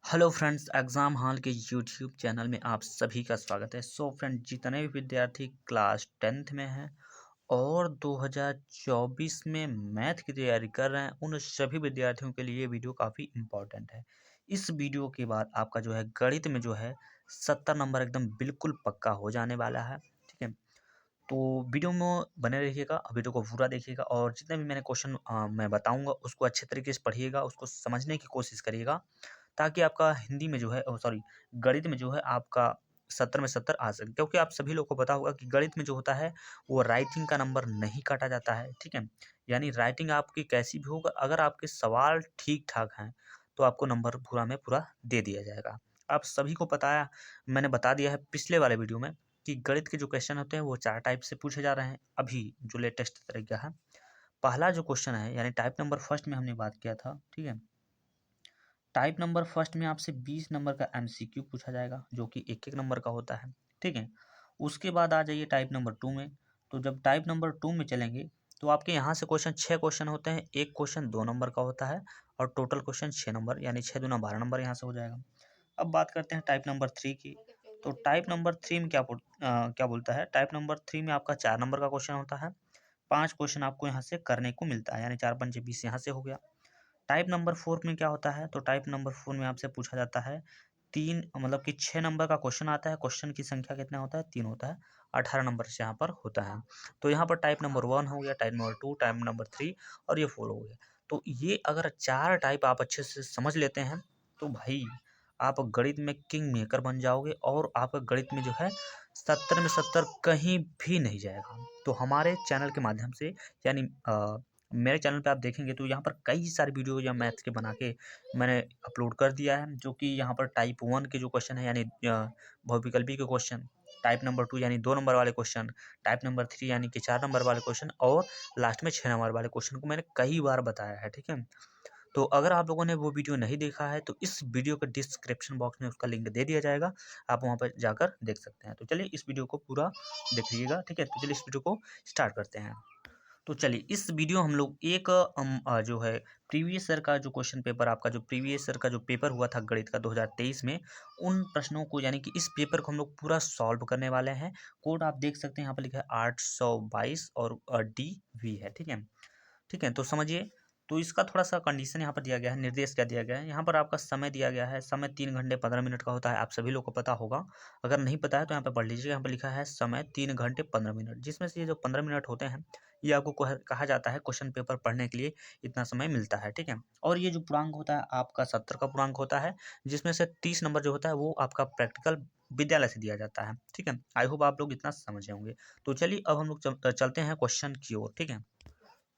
Hello friends, exam hall के YouTube channel में आप सभी का स्वागत है। सो फ्रेंड, जितने भी विद्यार्थी क्लास 10th में हैं और 2024 में मैथ की तैयारी कर रहे हैं, उन सभी विद्यार्थियों के लिए ये वीडियो काफ़ी इम्पोर्टेंट है। इस वीडियो के बाद आपका जो है गणित में जो है 70 नंबर एकदम बिल्कुल पक्का हो जाने वाला है। ठीक है, तो वीडियो में बने रहिएगा, वीडियो को पूरा देखिएगा और जितने भी मैंने क्वेश्चन मैं बताऊंगा उसको अच्छे तरीके से पढ़िएगा, उसको समझने की कोशिश करिएगा ताकि आपका हिंदी में जो है सॉरी गणित में जो है आपका 70 में 70 आ सके। क्योंकि आप सभी लोग को पता होगा कि गणित में जो होता है वो राइटिंग का नंबर नहीं काटा जाता है। ठीक है, यानी राइटिंग आपकी कैसी भी होगा, अगर आपके सवाल ठीक ठाक हैं तो आपको नंबर पूरा में पूरा दे दिया जाएगा। आप सभी को बताया, मैंने बता दिया है पिछले वाले वीडियो में कि गणित के जो क्वेश्चन होते हैं वो 4 टाइप से पूछे जा रहे हैं अभी जो लेटेस्ट तरीका है। पहला जो क्वेश्चन है यानी टाइप नंबर फर्स्ट में हमने बात किया था। ठीक है, टाइप नंबर फर्स्ट में आपसे 20 नंबर का एमसीक्यू पूछा जाएगा जो कि एक एक नंबर का होता है। ठीक है, उसके बाद आ जाइए टाइप नंबर 2 में। तो जब टाइप नंबर 2 में चलेंगे तो आपके यहाँ से क्वेश्चन 6 क्वेश्चन होते हैं, एक क्वेश्चन 2 नंबर का होता है और टोटल क्वेश्चन 6 नंबर यानी 6 दूना 12 नंबर यहाँ से हो जाएगा। अब बात करते हैं टाइप नंबर 3 की। तो टाइप नंबर 3 में क्या बोलता है, टाइप नंबर 3 में आपका 4 नंबर का क्वेश्चन होता है। 5 क्वेश्चन आपको यहाँ से करने को मिलता है यानी 4 पंचे 20 यहाँ से हो गया। टाइप नंबर 4 में क्या होता है, तो टाइप नंबर 4 में आपसे पूछा जाता है 3 मतलब कि 6 नंबर का क्वेश्चन आता है। क्वेश्चन की संख्या कितना होता है, 3 होता है। 18 नंबर से यहाँ पर होता है। तो यहाँ पर टाइप नंबर 1 हो गया, टाइप नंबर 2, टाइप नंबर 3 और ये 4 हो गया। तो ये अगर 4 टाइप आप अच्छे से समझ लेते हैं तो भाई आप गणित में किंग मेकर बन जाओगे और आपका गणित में जो है 70 में 70 कहीं भी नहीं जाएगा। तो हमारे चैनल के माध्यम से यानी मेरे चैनल पे आप देखेंगे तो यहाँ पर कई सारे वीडियो या मैथ्स के बना के मैंने अपलोड कर दिया है, जो कि यहाँ पर टाइप 1 के जो क्वेश्चन है यानी बहुविकल्पी के क्वेश्चन, टाइप नंबर 2 यानी 2 नंबर वाले क्वेश्चन, टाइप नंबर 3 यानी कि 4 नंबर वाले क्वेश्चन और लास्ट में 6 नंबर वाले क्वेश्चन को मैंने कई बार बताया है। ठीक है, तो अगर आप लोगों ने वो वीडियो नहीं देखा है तो इस वीडियो के डिस्क्रिप्शन बॉक्स में उसका लिंक दे दिया जाएगा, आप वहाँ पर जाकर देख सकते हैं। तो चलिए इस वीडियो को पूरा देखिएगा। ठीक है, तो चलिए इस वीडियो को स्टार्ट करते हैं। तो चलिए इस वीडियो हम लोग एक जो है प्रीवियस ईयर का जो क्वेश्चन पेपर, आपका जो प्रीवियस ईयर का जो पेपर हुआ था गणित का 2023 में, उन प्रश्नों को यानी कि इस पेपर को हम लोग पूरा सॉल्व करने वाले हैं। कोड आप देख सकते हैं यहाँ पर लिखा है 822 और DV है। ठीक है, ठीक है, तो समझिए। तो इसका थोड़ा-सा कंडीशन यहाँ पर दिया गया है, निर्देश क्या दिया गया है, यहाँ पर आपका समय दिया गया है। समय 3 घंटे 15 मिनट का होता है, आप सभी लोग को पता होगा। अगर नहीं पता है तो यहाँ पे पढ़ लीजिए, यहाँ पे लिखा है समय 3 घंटे 15 मिनट, जिसमें से ये जो 15 मिनट होते हैं, ये आपको कहा जाता है क्वेश्चन पेपर पढ़ने के लिए इतना समय मिलता है। ठीक है, और ये जो पूर्णांक होता है आपका 70 का पूर्णांक होता है, जिसमें से 30 नंबर जो होता है वो आपका प्रैक्टिकल विद्यालय से दिया जाता है। ठीक है, आई होप आप लोग इतना समझे होंगे। तो चलिए अब हम लोग चलते हैं क्वेश्चन की ओर। ठीक है,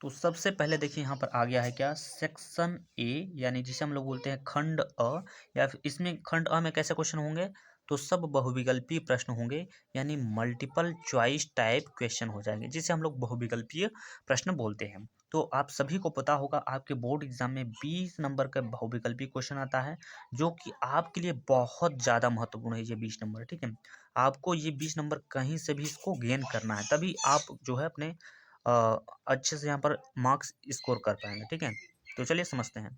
तो सबसे पहले देखिए यहाँ पर आ गया है क्या, सेक्शन ए यानी जिसे हम लोग बोलते हैं खंड अ, या फिर इसमें खंड अ में कैसे क्वेश्चन होंगे, तो सब बहुविकल्पीय प्रश्न होंगे यानी मल्टीपल चॉइस टाइप क्वेश्चन हो जाएंगे, जिसे हम लोग बहुविकल्पीय प्रश्न बोलते हैं। तो आप सभी को पता होगा आपके बोर्ड एग्जाम में 20 नंबर का बहुविकल्पीय क्वेश्चन आता है, जो कि आपके लिए बहुत ज़्यादा महत्वपूर्ण है ये 20 नंबर। ठीक है, आपको ये 20 नंबर कहीं से भी इसको गेन करना है, तभी आप जो है अपने अच्छे से यहाँ पर मार्क्स स्कोर कर पाएंगे। ठीक है, तो चलिए समझते हैं।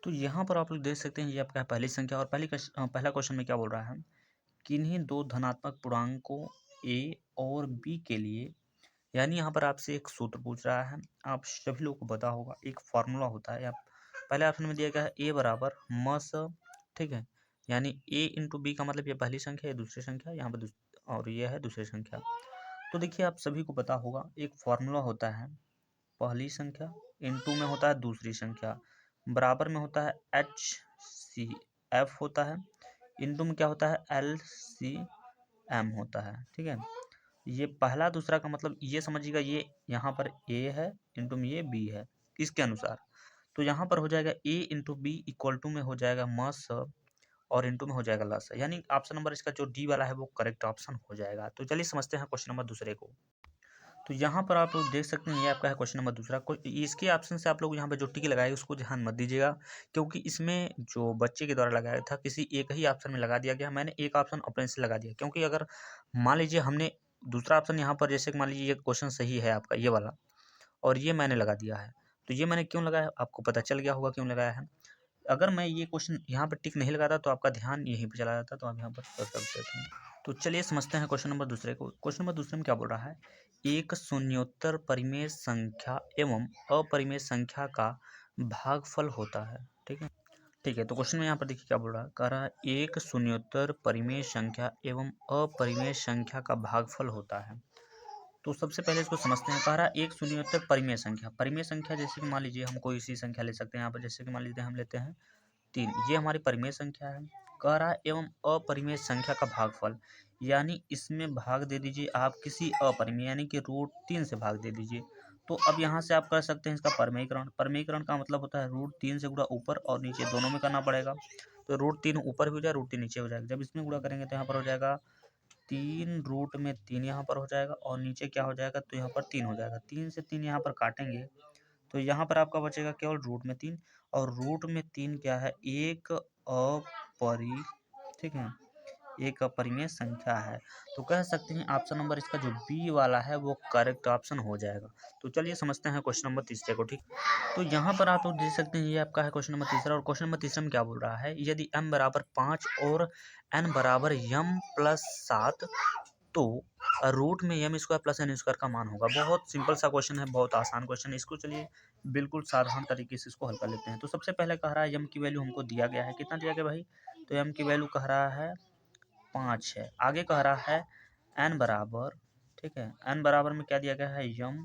तो यहाँ पर आप लोग देख सकते हैं ये आपका पहली संख्या और पहला क्वेश्चन में क्या बोल रहा है, किन्हीं दो धनात्मक पूर्णांकों ए और बी के लिए, यानी यहाँ पर आपसे एक सूत्र पूछ रहा है। आप सभी लोगों को पता होगा एक फॉर्मूला होता है, आप पहले ऑप्शन में दिया गया है ए बराबर मस। ठीक है, यानी ए इंटू बी का मतलब ये पहली संख्या, ये दूसरी संख्या, यहाँ पर और ये है दूसरी संख्या। तो देखिए आप सभी को पता होगा एक फॉर्मूला होता है, पहली संख्या इनटू में होता है दूसरी संख्या, बराबर में होता है HCF होता है, इनटू में क्या होता है LCM होता है। ठीक है, ये पहला दूसरा का मतलब ये समझिएगा, ये यहाँ पर A है, इनटू में ये B है इसके अनुसार। तो यहाँ पर हो जाएगा A into B equal to में हो जाएगा मस और इनटू में हो जाएगा लस, यानी ऑप्शन नंबर इसका जो डी वाला है वो करेक्ट ऑप्शन हो जाएगा। तो चलिए समझते हैं क्वेश्चन नंबर दूसरे को। तो यहाँ पर आप लोग देख सकते हैं ये आपका है क्वेश्चन नंबर दूसरा। इसके ऑप्शन से आप लोग यहाँ पे जो टिक लगाए उसको ध्यान मत दीजिएगा, क्योंकि इसमें जो बच्चे के द्वारा लगाया था किसी एक ही ऑप्शन में लगा दिया गया, मैंने एक ऑप्शन अपने से लगा दिया। क्योंकि अगर मान लीजिए हमने दूसरा ऑप्शन यहाँ पर, जैसे मान लीजिए ये क्वेश्चन सही है आपका ये वाला और ये मैंने लगा दिया है, तो ये मैंने क्यों लगाया आपको पता चल गया होगा क्यों लगाया है। अगर मैं ये क्वेश्चन यहाँ पर टिक नहीं लगाता तो आपका ध्यान यहीं पर चला जाता, तो आप यहाँ पर कर सकते थे। तो चलिए समझते हैं क्वेश्चन नंबर दूसरे को। क्वेश्चन नंबर दूसरे में क्या बोल रहा है, एक शून्योत्तर परिमेय संख्या एवं अपरिमेय संख्या का भागफल होता है। ठीक है, ठीक है। तो क्वेश्चन में यहाँ पर देखिए क्या बोल रहा है, कह रहा है एक शून्योत्तर परिमेय संख्या एवं अपरिमेय संख्या का भागफल होता है। तो सबसे पहले इसको समझते हैं। कह रहा है एक शून्योत्तर परिमेय संख्या, परिमेय संख्या जैसे कि मान लीजिए हम कोई सी संख्या ले सकते हैं यहाँ पर, जैसे कि मान लीजिए हम लेते हैं 3, ये हमारी परिमेय संख्या है। कह रहा है एवं अपरिमेय संख्या का भागफल, यानी इसमें भाग दे दीजिए आप किसी अपरिमेय, यानी कि √3 से भाग दे दीजिए। तो अब यहाँ से आप कर सकते हैं इसका परमेयीकरण। परमेयीकरण का मतलब होता है √3 से गुणा ऊपर और नीचे दोनों में करना पड़ेगा। तो √3 ऊपर भी हो जाए, √3 नीचे हो जाएगा। जब इसमें गुणा करेंगे तो यहाँ पर हो जाएगा 3 रूट में 3 यहाँ पर हो जाएगा और नीचे क्या हो जाएगा, तो यहाँ पर 3 हो जाएगा। 3 से 3 यहाँ पर काटेंगे तो यहाँ पर आपका बचेगा केवल √3, और √3 क्या है, एक अपरि ठीक है, एक अपरिमेय संख्या है। तो कह सकते हैं ऑप्शन नंबर इसका जो बी वाला है वो करेक्ट ऑप्शन हो जाएगा। तो चलिए समझते हैं क्वेश्चन नंबर तीसरे को। ठीक, तो यहाँ पर आप लोग देख सकते हैं ये आपका है क्वेश्चन नंबर तीसरा, और क्वेश्चन नंबर तीसरा में क्या बोल रहा है, यदि m बराबर 5 और n बराबर m+7 तो रूट में m square plus n square का मान होगा। बहुत सिंपल सा क्वेश्चन है, बहुत आसान क्वेश्चन है। इसको चलिए बिल्कुल साधारण तरीके से इसको हल कर लेते हैं। तो सबसे पहले कह रहा है m की वैल्यू हमको दिया गया है, कितना दिया गया भाई, तो m की वैल्यू कह रहा है 5 है। आगे कह रहा है n बराबर, ठीक है, n बराबर में क्या दिया गया है, m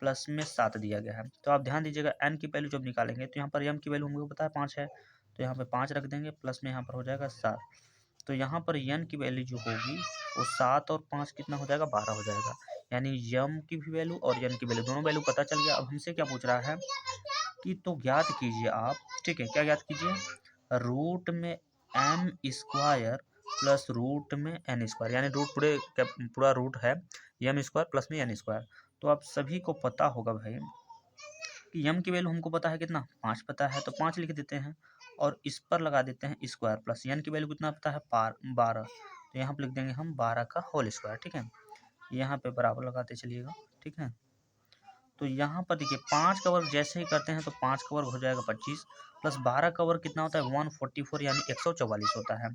प्लस में 7 दिया गया है। तो आप ध्यान दीजिएगा n की वैल्यू जब निकालेंगे तो यहाँ पर m की वैल्यू हमको पता है 5 है, तो यहाँ पे 5 रख देंगे, प्लस में यहाँ पर हो जाएगा 7। तो यहाँ पर n की वैल्यू जो होगी वो 7 और 5 कितना हो जाएगा, 12 हो जाएगा। यानी m की भी वैल्यू और n की वैल्यू, दोनों वैल्यू पता चल गया। अब हमसे क्या पूछ रहा है कि तो ज्ञात कीजिए आप, ठीक है, क्या ज्ञात कीजिए, रूट में m स्क्वायर प्लस रूट में n स्क्वायर, यानी रूट पूरा रूट है m स्क्वायर प्लस में n स्क्वायर। तो आप सभी को पता होगा भाई कि m की वैल्यू हमको पता है कितना, 5 पता है, तो 5 लिख देते हैं और इस पर लगा देते हैं स्क्वायर, प्लस n की वैल्यू कितना पता है, 12। तो यहाँ पर लिख देंगे हम 12 का होल स्क्वायर। ठीक है, यहाँ पे बराबर लगाते चलिएगा। ठीक है, तो यहाँ पर देखिए 5 का वर्ग जैसे ही करते हैं तो 5 का वर्ग हो जाएगा 25, प्लस 12 का वर्ग कितना होता है, 144, यानी 144 होता है।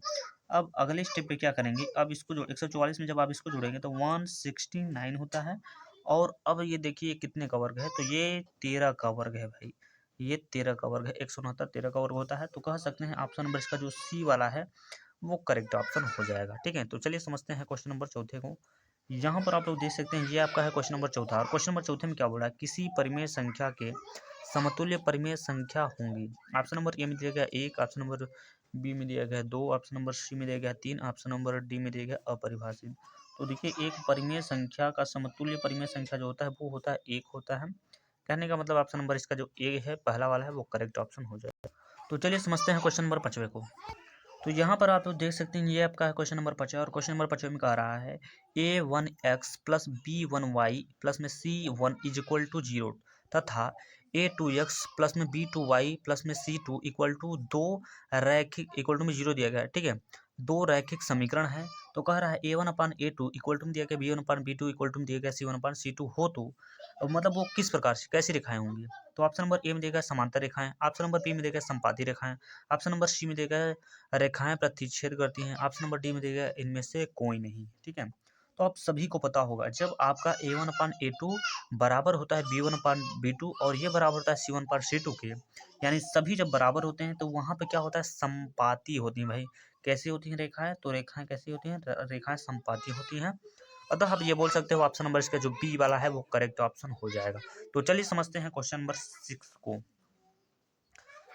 अब अगले स्टेप पे क्या करेंगे, अब इसको जो 144 में जब आप इसको जोड़ेंगे तो 169 होता है। और अब ये देखिए कितने का वर्ग है, तो ये 13 का वर्ग है भाई, ये 13 का वर्ग है, 169 13 का वर्ग होता है। तो कह सकते हैं ऑप्शन नंबर इसका जो सी वाला है वो करेक्ट ऑप्शन हो जाएगा। ठीक है, तो चलिए समझते हैं क्वेश्चन नंबर चौथे को। यहाँ पर आप लोग देख सकते हैं ये आपका है क्वेश्चन नंबर चौथा, और क्वेश्चन नंबर चौथे में क्या बोला है, किसी परिमेय संख्या के समतुल्य परिमेय संख्या होंगी। ऑप्शन नंबर ए में दिया गया 1, ऑप्शन नंबर बी में दिया गया 2, ऑप्शन नंबर सी में दिया गया 3, ऑप्शन नंबर डी में दिया गया अपरिभाषित। तो देखिए एक परिमेय संख्या का समतुल्य परिमेय संख्या जो होता है वो होता है 1 होता है। कहने का मतलब ऑप्शन नंबर इसका जो ए है पहला वाला है वो करेक्ट ऑप्शन हो जाएगा। तो चलिए समझते हैं क्वेश्चन नंबर 5 को। तो यहाँ पर आप लोग देख सकते हैं ये आपका है क्वेश्चन नंबर 5, और क्वेश्चन नंबर 5 में कह रहा है a1x प्लस b1y प्लस में c1 इज इक्वल टू 0 तथा a2x प्लस में b2y प्लस में c2 इक्वल टू 2 रैखिक इक्वल टू में 0 दिया गया है। ठीक है, 2 रैखिक समीकरण है। तो कह रहा है a1/a2 इक्वल टू में दिया गया, b1/b2 इक्वल टू में दिया गया, c1/c2 हो तो अब मतलब वो किस प्रकार से कैसी रेखाएं होंगी। तो ऑप्शन नंबर ए में देगा समांतर रेखाएं, ऑप्शन नंबर बी में देगा संपाती रेखाएं, ऑप्शन नंबर सी में देगा रेखाएं प्रतिच्छेद करती हैं, ऑप्शन नंबर डी में देगा इनमें से कोई नहीं। ठीक है, तो आप सभी को पता होगा जब आपका a1/a2 बराबर होता है b1/b2 और ये बराबर होता है c1/c2 के, यानी सभी जब बराबर होते हैं तो वहाँ पे क्या होता है, संपाती होती हैं भाई। कैसी होती हैं रेखाएं, तो रेखाएं कैसी होती हैं, रेखाएं संपाती होती हैं। अतः आप ये बोल सकते हो ऑप्शन नंबर इसका जो बी वाला है वो करेक्ट ऑप्शन हो जाएगा। तो चलिए समझते हैं क्वेश्चन नंबर 6 को।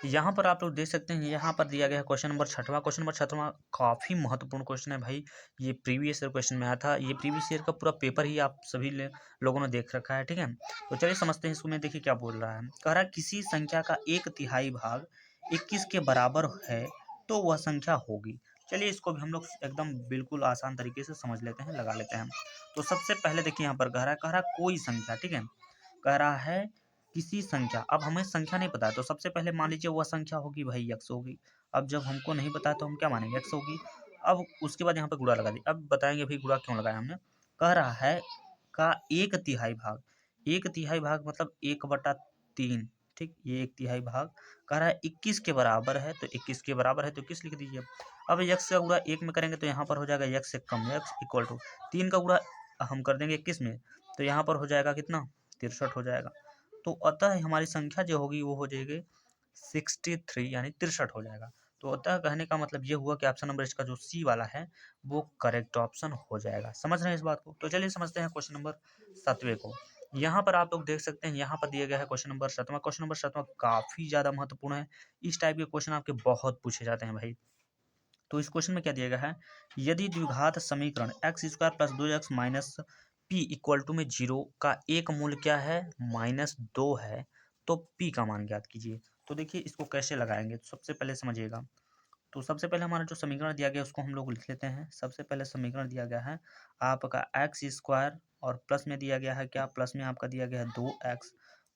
यहाँ पर आप लोग देख सकते हैं यहाँ पर दिया गया है क्वेश्चन नंबर 6वां। क्वेश्चन नंबर 6वां काफ़ी महत्वपूर्ण क्वेश्चन है भाई, ये प्रीवियस ईयर क्वेश्चन में आया था, ये प्रीवियस ईयर का पूरा पेपर ही आप सभी लोगों ने देख रखा है। ठीक है, तो चलिए समझते हैं इसको। मैं देखिए क्या बोल रहा है, कह रहा है किसी संख्या का 1/3 भाग 21 के बराबर है तो वह संख्या होगी। चलिए इसको भी हम लोग एकदम बिल्कुल आसान तरीके से समझ लेते हैं, लगा लेते हैं। तो सबसे पहले देखिए यहाँ पर कह रहा है कोई संख्या, ठीक है, कह रहा है किसी संख्या, अब हमें संख्या नहीं पता है तो सबसे पहले मान लीजिए वह संख्या होगी भाई x होगी। अब जब हमको नहीं पता है तो हम क्या मानेंगे, x होगी। अब उसके बाद यहाँ पे गुणा लगा दी, अब बताएंगे भाई गुणा क्यों लगाया हमने। कह रहा है का 1/3 भाग, 1/3 भाग मतलब 1/3, ठीक, ये 1/3 भाग कह रहा है 21 के बराबर है, तो 21 के बराबर है तो 21 लिख दीजिए। अब x का गुणा 1 में करेंगे तो यहाँ पर हो जाएगा x से कम, x इक्वल टू 3 का गुणा हम कर देंगे 21 में, तो यहाँ पर हो जाएगा कितना 63 हो जाएगा। तो अतः हमारी संख्या जो होगी वो हो जाएगी 63 यानी 63 हो जाएगा। तो अतः कहने का मतलब ये हुआ कि ऑप्शन नंबर इसका जो सी वाला है वो करेक्ट ऑप्शन हो जाएगा। समझ रहे हैं इस बात को? तो चलिए समझते हैं क्वेश्चन नंबर 7वें को। यहाँ पर आप लोग देख सकते हैं, यहाँ पर दिया गया है क्वेश्चन नंबर 7वां। क्वेश्चन नंबर 7वां काफी ज्यादा महत्वपूर्ण है। इस टाइप के क्वेश्चन आपके बहुत पूछे जाते हैं भाई। तो इस क्वेश्चन में क्या दिया गया है, यदि द्विघात समीकरण X square plus 2x minus P equal to में 0 का एक मूल क्या है -2 है, तो p का मान ज्ञात कीजिए। तो देखिए इसको कैसे लगाएंगे, तो सबसे पहले समझिएगा। तो सबसे पहले हमारा जो समीकरण दिया गया है उसको हम लोग लिख लेते हैं। सबसे पहले समीकरण दिया गया है आपका एक्स स्क्वायर और प्लस में दिया गया है क्या, प्लस में आपका दिया गया है 2x,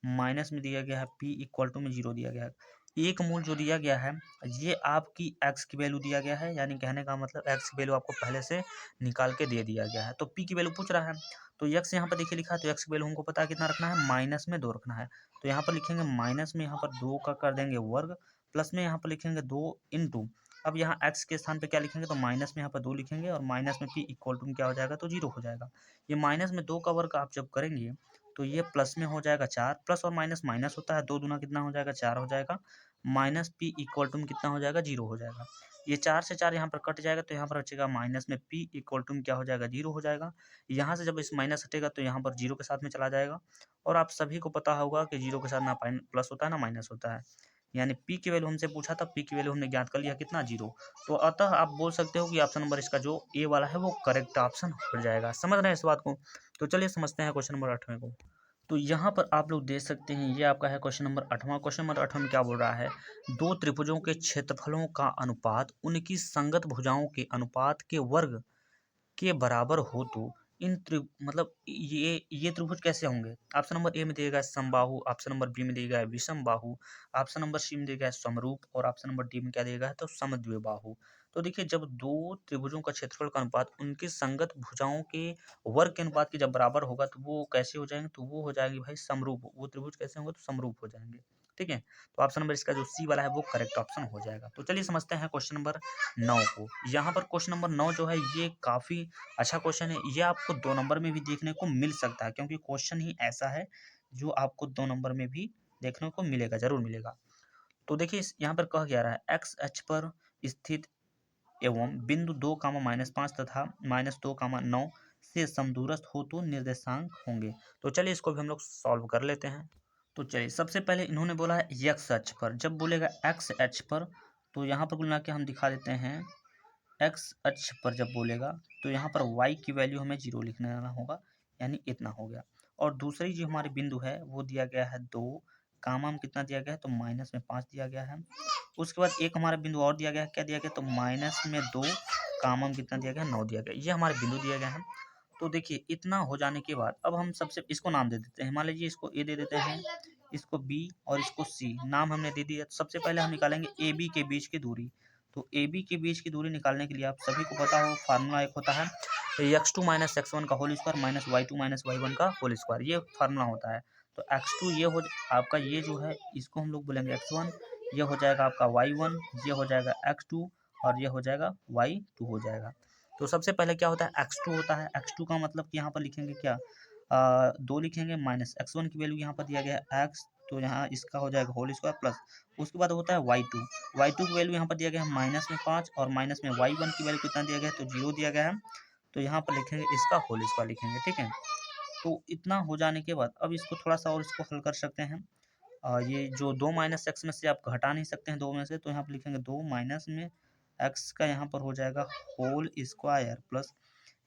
माइनस में दिया गया है p इक्वल टू में 0 दिया गया है। एक मूल जो दिया गया है ये आपकी x की वैल्यू दिया गया है, यानी कहने का मतलब x की वैल्यू आपको पहले से निकाल के दे दिया गया है। तो p की वैल्यू पूछ रहा है, तो x यहाँ पर देखिए लिखा है, तो x की वैल्यू हमको पता है कितना रखना है, माइनस में 2 रखना है। तो यहाँ पर लिखेंगे माइनस में यहाँ पर 2 का कर देंगे वर्ग, प्लस में यहाँ पर लिखेंगे 2 इंटू, अब यहाँ x के स्थान पे क्या लिखेंगे, तो माइनस में यहाँ पर 2 लिखेंगे और माइनस में p इक्वल टू क्या हो जाएगा, तो 0 हो जाएगा। ये माइनस में 2 का वर्ग आप जब करेंगे तो ये प्लस में हो जाएगा 4, प्लस और माइनस माइनस होता है, 2 दूना कितना हो जाएगा 4 हो जाएगा, माइनस p इक्वल टू कितना हो जाएगा 0 हो जाएगा। ये 4 से 4 यहाँ पर कट जाएगा, तो यहाँ पर बचेगा माइनस में p इक्वल टू क्या हो जाएगा 0 हो जाएगा। यहाँ से जब इस माइनस हटेगा तो यहाँ पर 0 के साथ में चला जाएगा, और आप सभी को पता होगा कि 0 के साथ ना प्लस होता है ना माइनस होता है, यानी p की वैल्यू हमसे पूछा था, p की वैल्यू हमने ज्ञात कर लिया कितना 0। तो अतः आप बोल सकते हो कि ऑप्शन नंबर इसका जो ए वाला है वो करेक्ट ऑप्शन हो जाएगा। समझ रहे हैं इस बात को? तो चलिए समझते हैं क्वेश्चन नंबर 8वें को। तो यहाँ पर आप लोग देख सकते हैं, ये आपका है क्वेश्चन नंबर 8वां। क्वेश्चन नंबर 8वां में क्या बोल रहा है, दो त्रिभुजों के क्षेत्रफलों का अनुपात उनकी संगत भुजाओं के अनुपात के वर्ग के बराबर हो तो इन मतलब ये त्रिभुज कैसे होंगे। ऑप्शन नंबर ए में दिया गया है समबाहु, ऑप्शन नंबर बी में दिया गया है विषम बाहु, ऑप्शन नंबर सी में दिया गया है समरूप, और ऑप्शन नंबर डी में क्या दिया गया है, तो समद्विबाहु। तो देखिए जब दो त्रिभुजों का क्षेत्रफल का अनुपात उनकी संगत भुजाओं के वर्ग के अनुपात के जब बराबर होगा तो वो कैसे हो जाएंगे, तो वो हो जाएंगे भाई समरूप। वो त्रिभुज कैसे होंगे, तो समरूप हो जाएंगे। ठीक है, तो ऑप्शन नंबर इसका जो सी वाला है वो करेक्ट ऑप्शन हो जाएगा। तो चलिए समझते हैं क्वेश्चन नंबर 9 को। यहाँ पर क्वेश्चन नंबर 9 जो है ये काफी अच्छा क्वेश्चन है। ये आपको 2 नंबर में भी देखने को मिल सकता है, क्योंकि क्वेश्चन ही ऐसा है जो आपको 2 नंबर में भी देखने को मिलेगा, जरूर मिलेगा। तो देखिए यहाँ पर कहा जा रहा है एक्स अक्ष पर स्थित एवं बिंदु 2, -5 तथा -2, 9 से समदूरस्थ हो तो निर्देशांक होंगे। तो चलिए इसको भी हम लोग सॉल्व कर लेते हैं। तो चलिए सबसे पहले इन्होंने बोला है एक्स अक्ष पर, जब बोलेगा एक्स अक्ष पर तो यहाँ पर कुल मिला के हम दिखा देते हैं। एक्स अक्ष पर जब बोलेगा तो यहाँ पर वाई की वैल्यू हमें 0 लिखना होगा, यानी इतना हो गया। और दूसरी जो हमारे बिंदु है वो दिया गया है 2, कामा में कितना दिया गया है, तो -5 दिया गया है। उसके बाद एक हमारा बिंदु और दिया गया है, क्या दिया गया, तो -2, कामा में कितना दिया गया, 9 दिया गया। ये हमारे बिंदु दिया गया है। तो देखिए इतना हो जाने के बाद अब हम सबसे इसको नाम दे देते हैं। मान लीजिए इसको ए दे देते हैं, इसको बी और इसको सी, नाम हमने दे दिया। तो सबसे पहले हम निकालेंगे ए बी के बीच की दूरी। तो ए बी के बीच की दूरी निकालने के लिए आप सभी को पता हो फार्मूला एक होता है x2 - x1 का whole square minus y2 - y1 का होल स्क्वायर, ये फार्मूला होता है। तो x2 ये हो आपका, ये जो है इसको हम लोग बोलेंगे x1, ये हो जाएगा आपका y1, ये हो जाएगा x2 और ये हो जाएगा y2 हो जाएगा। तो सबसे पहले क्या होता है x2 होता है। x2 का मतलब कि यहाँ पर लिखेंगे क्या, 2 लिखेंगे माइनस x1 की वैल्यू यहाँ पर दिया गया है x, तो यहाँ इसका हो जाएगा होल स्क्वायर प्लस, उसके बाद होता है y2। y2 की वैल्यू यहाँ पर दिया गया है -5 और माइनस में y1 की वैल्यू कितना दिया गया है, तो 0 दिया गया है। तो यहाँ पर लिखेंगे इसका होल स्क्वायर लिखेंगे। ठीक है, तो इतना हो जाने के बाद अब इसको थोड़ा सा और इसको हल कर सकते हैं। ये जो 2 माइनस एक्स में से आप घटा नहीं सकते हैं 2 में से, तो यहाँ पर लिखेंगे 2 माइनस में एक्स का यहाँ पर हो जाएगा होल स्क्वायर प्लस,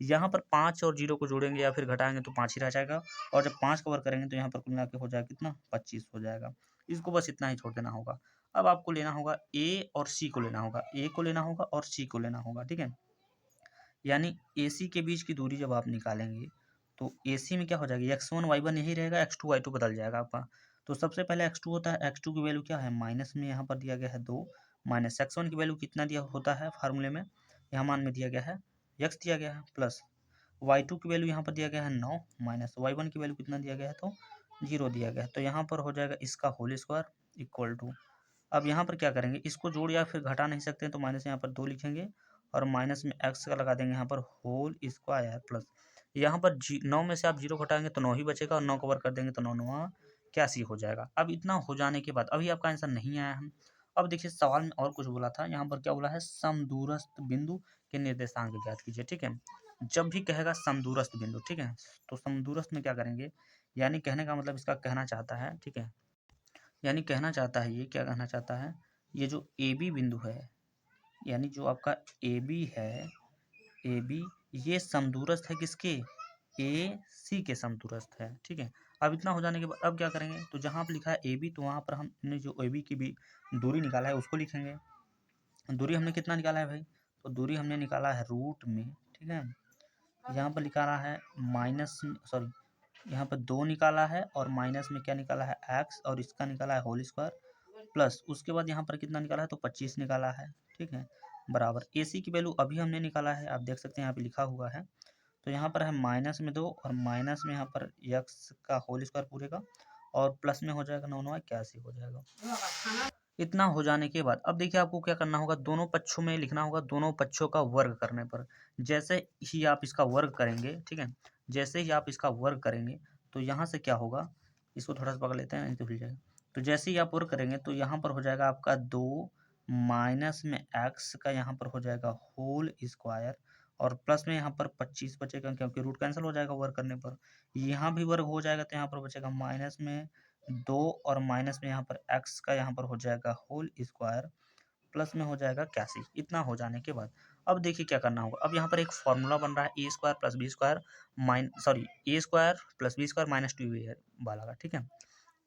यहाँ पर 5 और 0 को जोड़ेंगे या फिर घटाएंगे तो 5 ही रह जाएगा, और जब 5 का वर्ग करेंगे तो यहाँ पर कुल मिला के हो जाएगा कितना, 25 हो जाएगा। इसको बस इतना ही छोड़ देना होगा। अब आपको लेना होगा ए और सी को लेना होगा, ए को लेना होगा और सी को लेना होगा। ठीक है, यानी ए सी के बीच की दूरी जब आप निकालेंगे तो ए सी में क्या हो जाएगा, x1 y1 यही रहेगा, x2 y2 बदल जाएगा आपका। तो सबसे पहले x2 होता है, x2 की वैल्यू क्या है, माइनस में यहाँ पर दिया गया है 2, माइनस x1 की वैल्यू कितना दिया होता है फार्मूले में, यहाँ मान में दिया गया है x दिया गया है, प्लस y2 की वैल्यू यहाँ पर दिया गया है 9, माइनस y1 की वैल्यू कितना दिया गया है, तो 0 दिया गया है। तो यहाँ पर हो जाएगा इसका होल स्क्वायर इक्वल टू, अब यहाँ पर क्या करेंगे, इसको जोड़ या फिर घटा नहीं सकते हैं तो माइनस यहाँ पर 2 लिखेंगे और माइनस में x का लगा देंगे यहाँ पर होल स्क्वायर प्लस, यहाँ पर 9 में से आप 0 घटाएंगे तो 9 ही बचेगा और 9 को वर्ग कर देंगे तो 9 9 81 हो जाएगा। अब इतना हो जाने के बाद अभी आपका आंसर नहीं आया है। अब देखिए सवाल में और कुछ बोला था, यहाँ पर क्या बोला है, समदूरस्थ बिंदु के निर्देशांक ज्ञात कीजिए। ठीक है, जब भी कहेगा समदूरस्थ बिंदु, ठीक है, तो समदूरस्थ में क्या करेंगे, यानी कहने का मतलब इसका कहना चाहता है, ठीक है, यानी कहना चाहता है, ये क्या कहना चाहता है, ये जो ए बी बिंदु है, यानी जो आपका ए बी है, ए बी ये समदूरस्थ है किसके, ए सी के समदूरस्थ है। ठीक है, अब इतना हो जाने के बाद अब क्या करेंगे, तो जहाँ पर लिखा है ए बी तो वहाँ पर हमने जो ए बी की भी दूरी निकाला है उसको लिखेंगे। दूरी हमने कितना निकाला है भाई, तो दूरी हमने निकाला है रूट में। ठीक है, यहाँ पर निकाला है माइनस, सॉरी यहाँ पर 2 निकाला है और माइनस में क्या निकाला है x, और इसका निकाला है होल स्क्वायर प्लस, उसके बाद यहाँ पर कितना निकाला है, तो 25 निकाला है। ठीक है, बराबर ए सी की वैल्यू अभी हमने निकाला है, आप देख सकते हैं यहाँ पे लिखा हुआ है, तो यहाँ पर है माइनस में 2 और माइनस में यहाँ पर x का होल स्क्वायर पूरे का और प्लस में हो जाएगा 9 9 81 हो जाएगा। इतना हो जाने के बाद अब देखिए आपको क्या करना होगा, दोनों पक्षों में लिखना होगा, दोनों पक्षों का वर्ग करने पर जैसे ही आप इसका वर्ग करेंगे, ठीक है, जैसे ही आप इसका वर्ग करेंगे तो यहाँ से क्या होगा, इसको थोड़ा सा पकड़ लेते हैं नहीं तो भूल जाएगा। तो जैसे ही आप वर्ग करेंगे तो यहाँ पर हो जाएगा आपका 2 माइनस में x का यहाँ पर हो जाएगा होल स्क्वायर और प्लस में यहाँ पर 25 बचेगा क्योंकि रूट कैंसिल हो जाएगा वर्ग करने पर, यहाँ भी वर्ग हो जाएगा तो यहाँ पर बचेगा माइनस में 2 और माइनस में यहाँ पर x का यहाँ पर हो जाएगा होल स्क्वायर प्लस में हो जाएगा 81। इतना हो जाने के बाद अब देखिए क्या करना होगा, अब यहाँ पर एक फॉर्मूला बन रहा है A square plus B square A square plus B square minus 2 वाला का। ठीक है,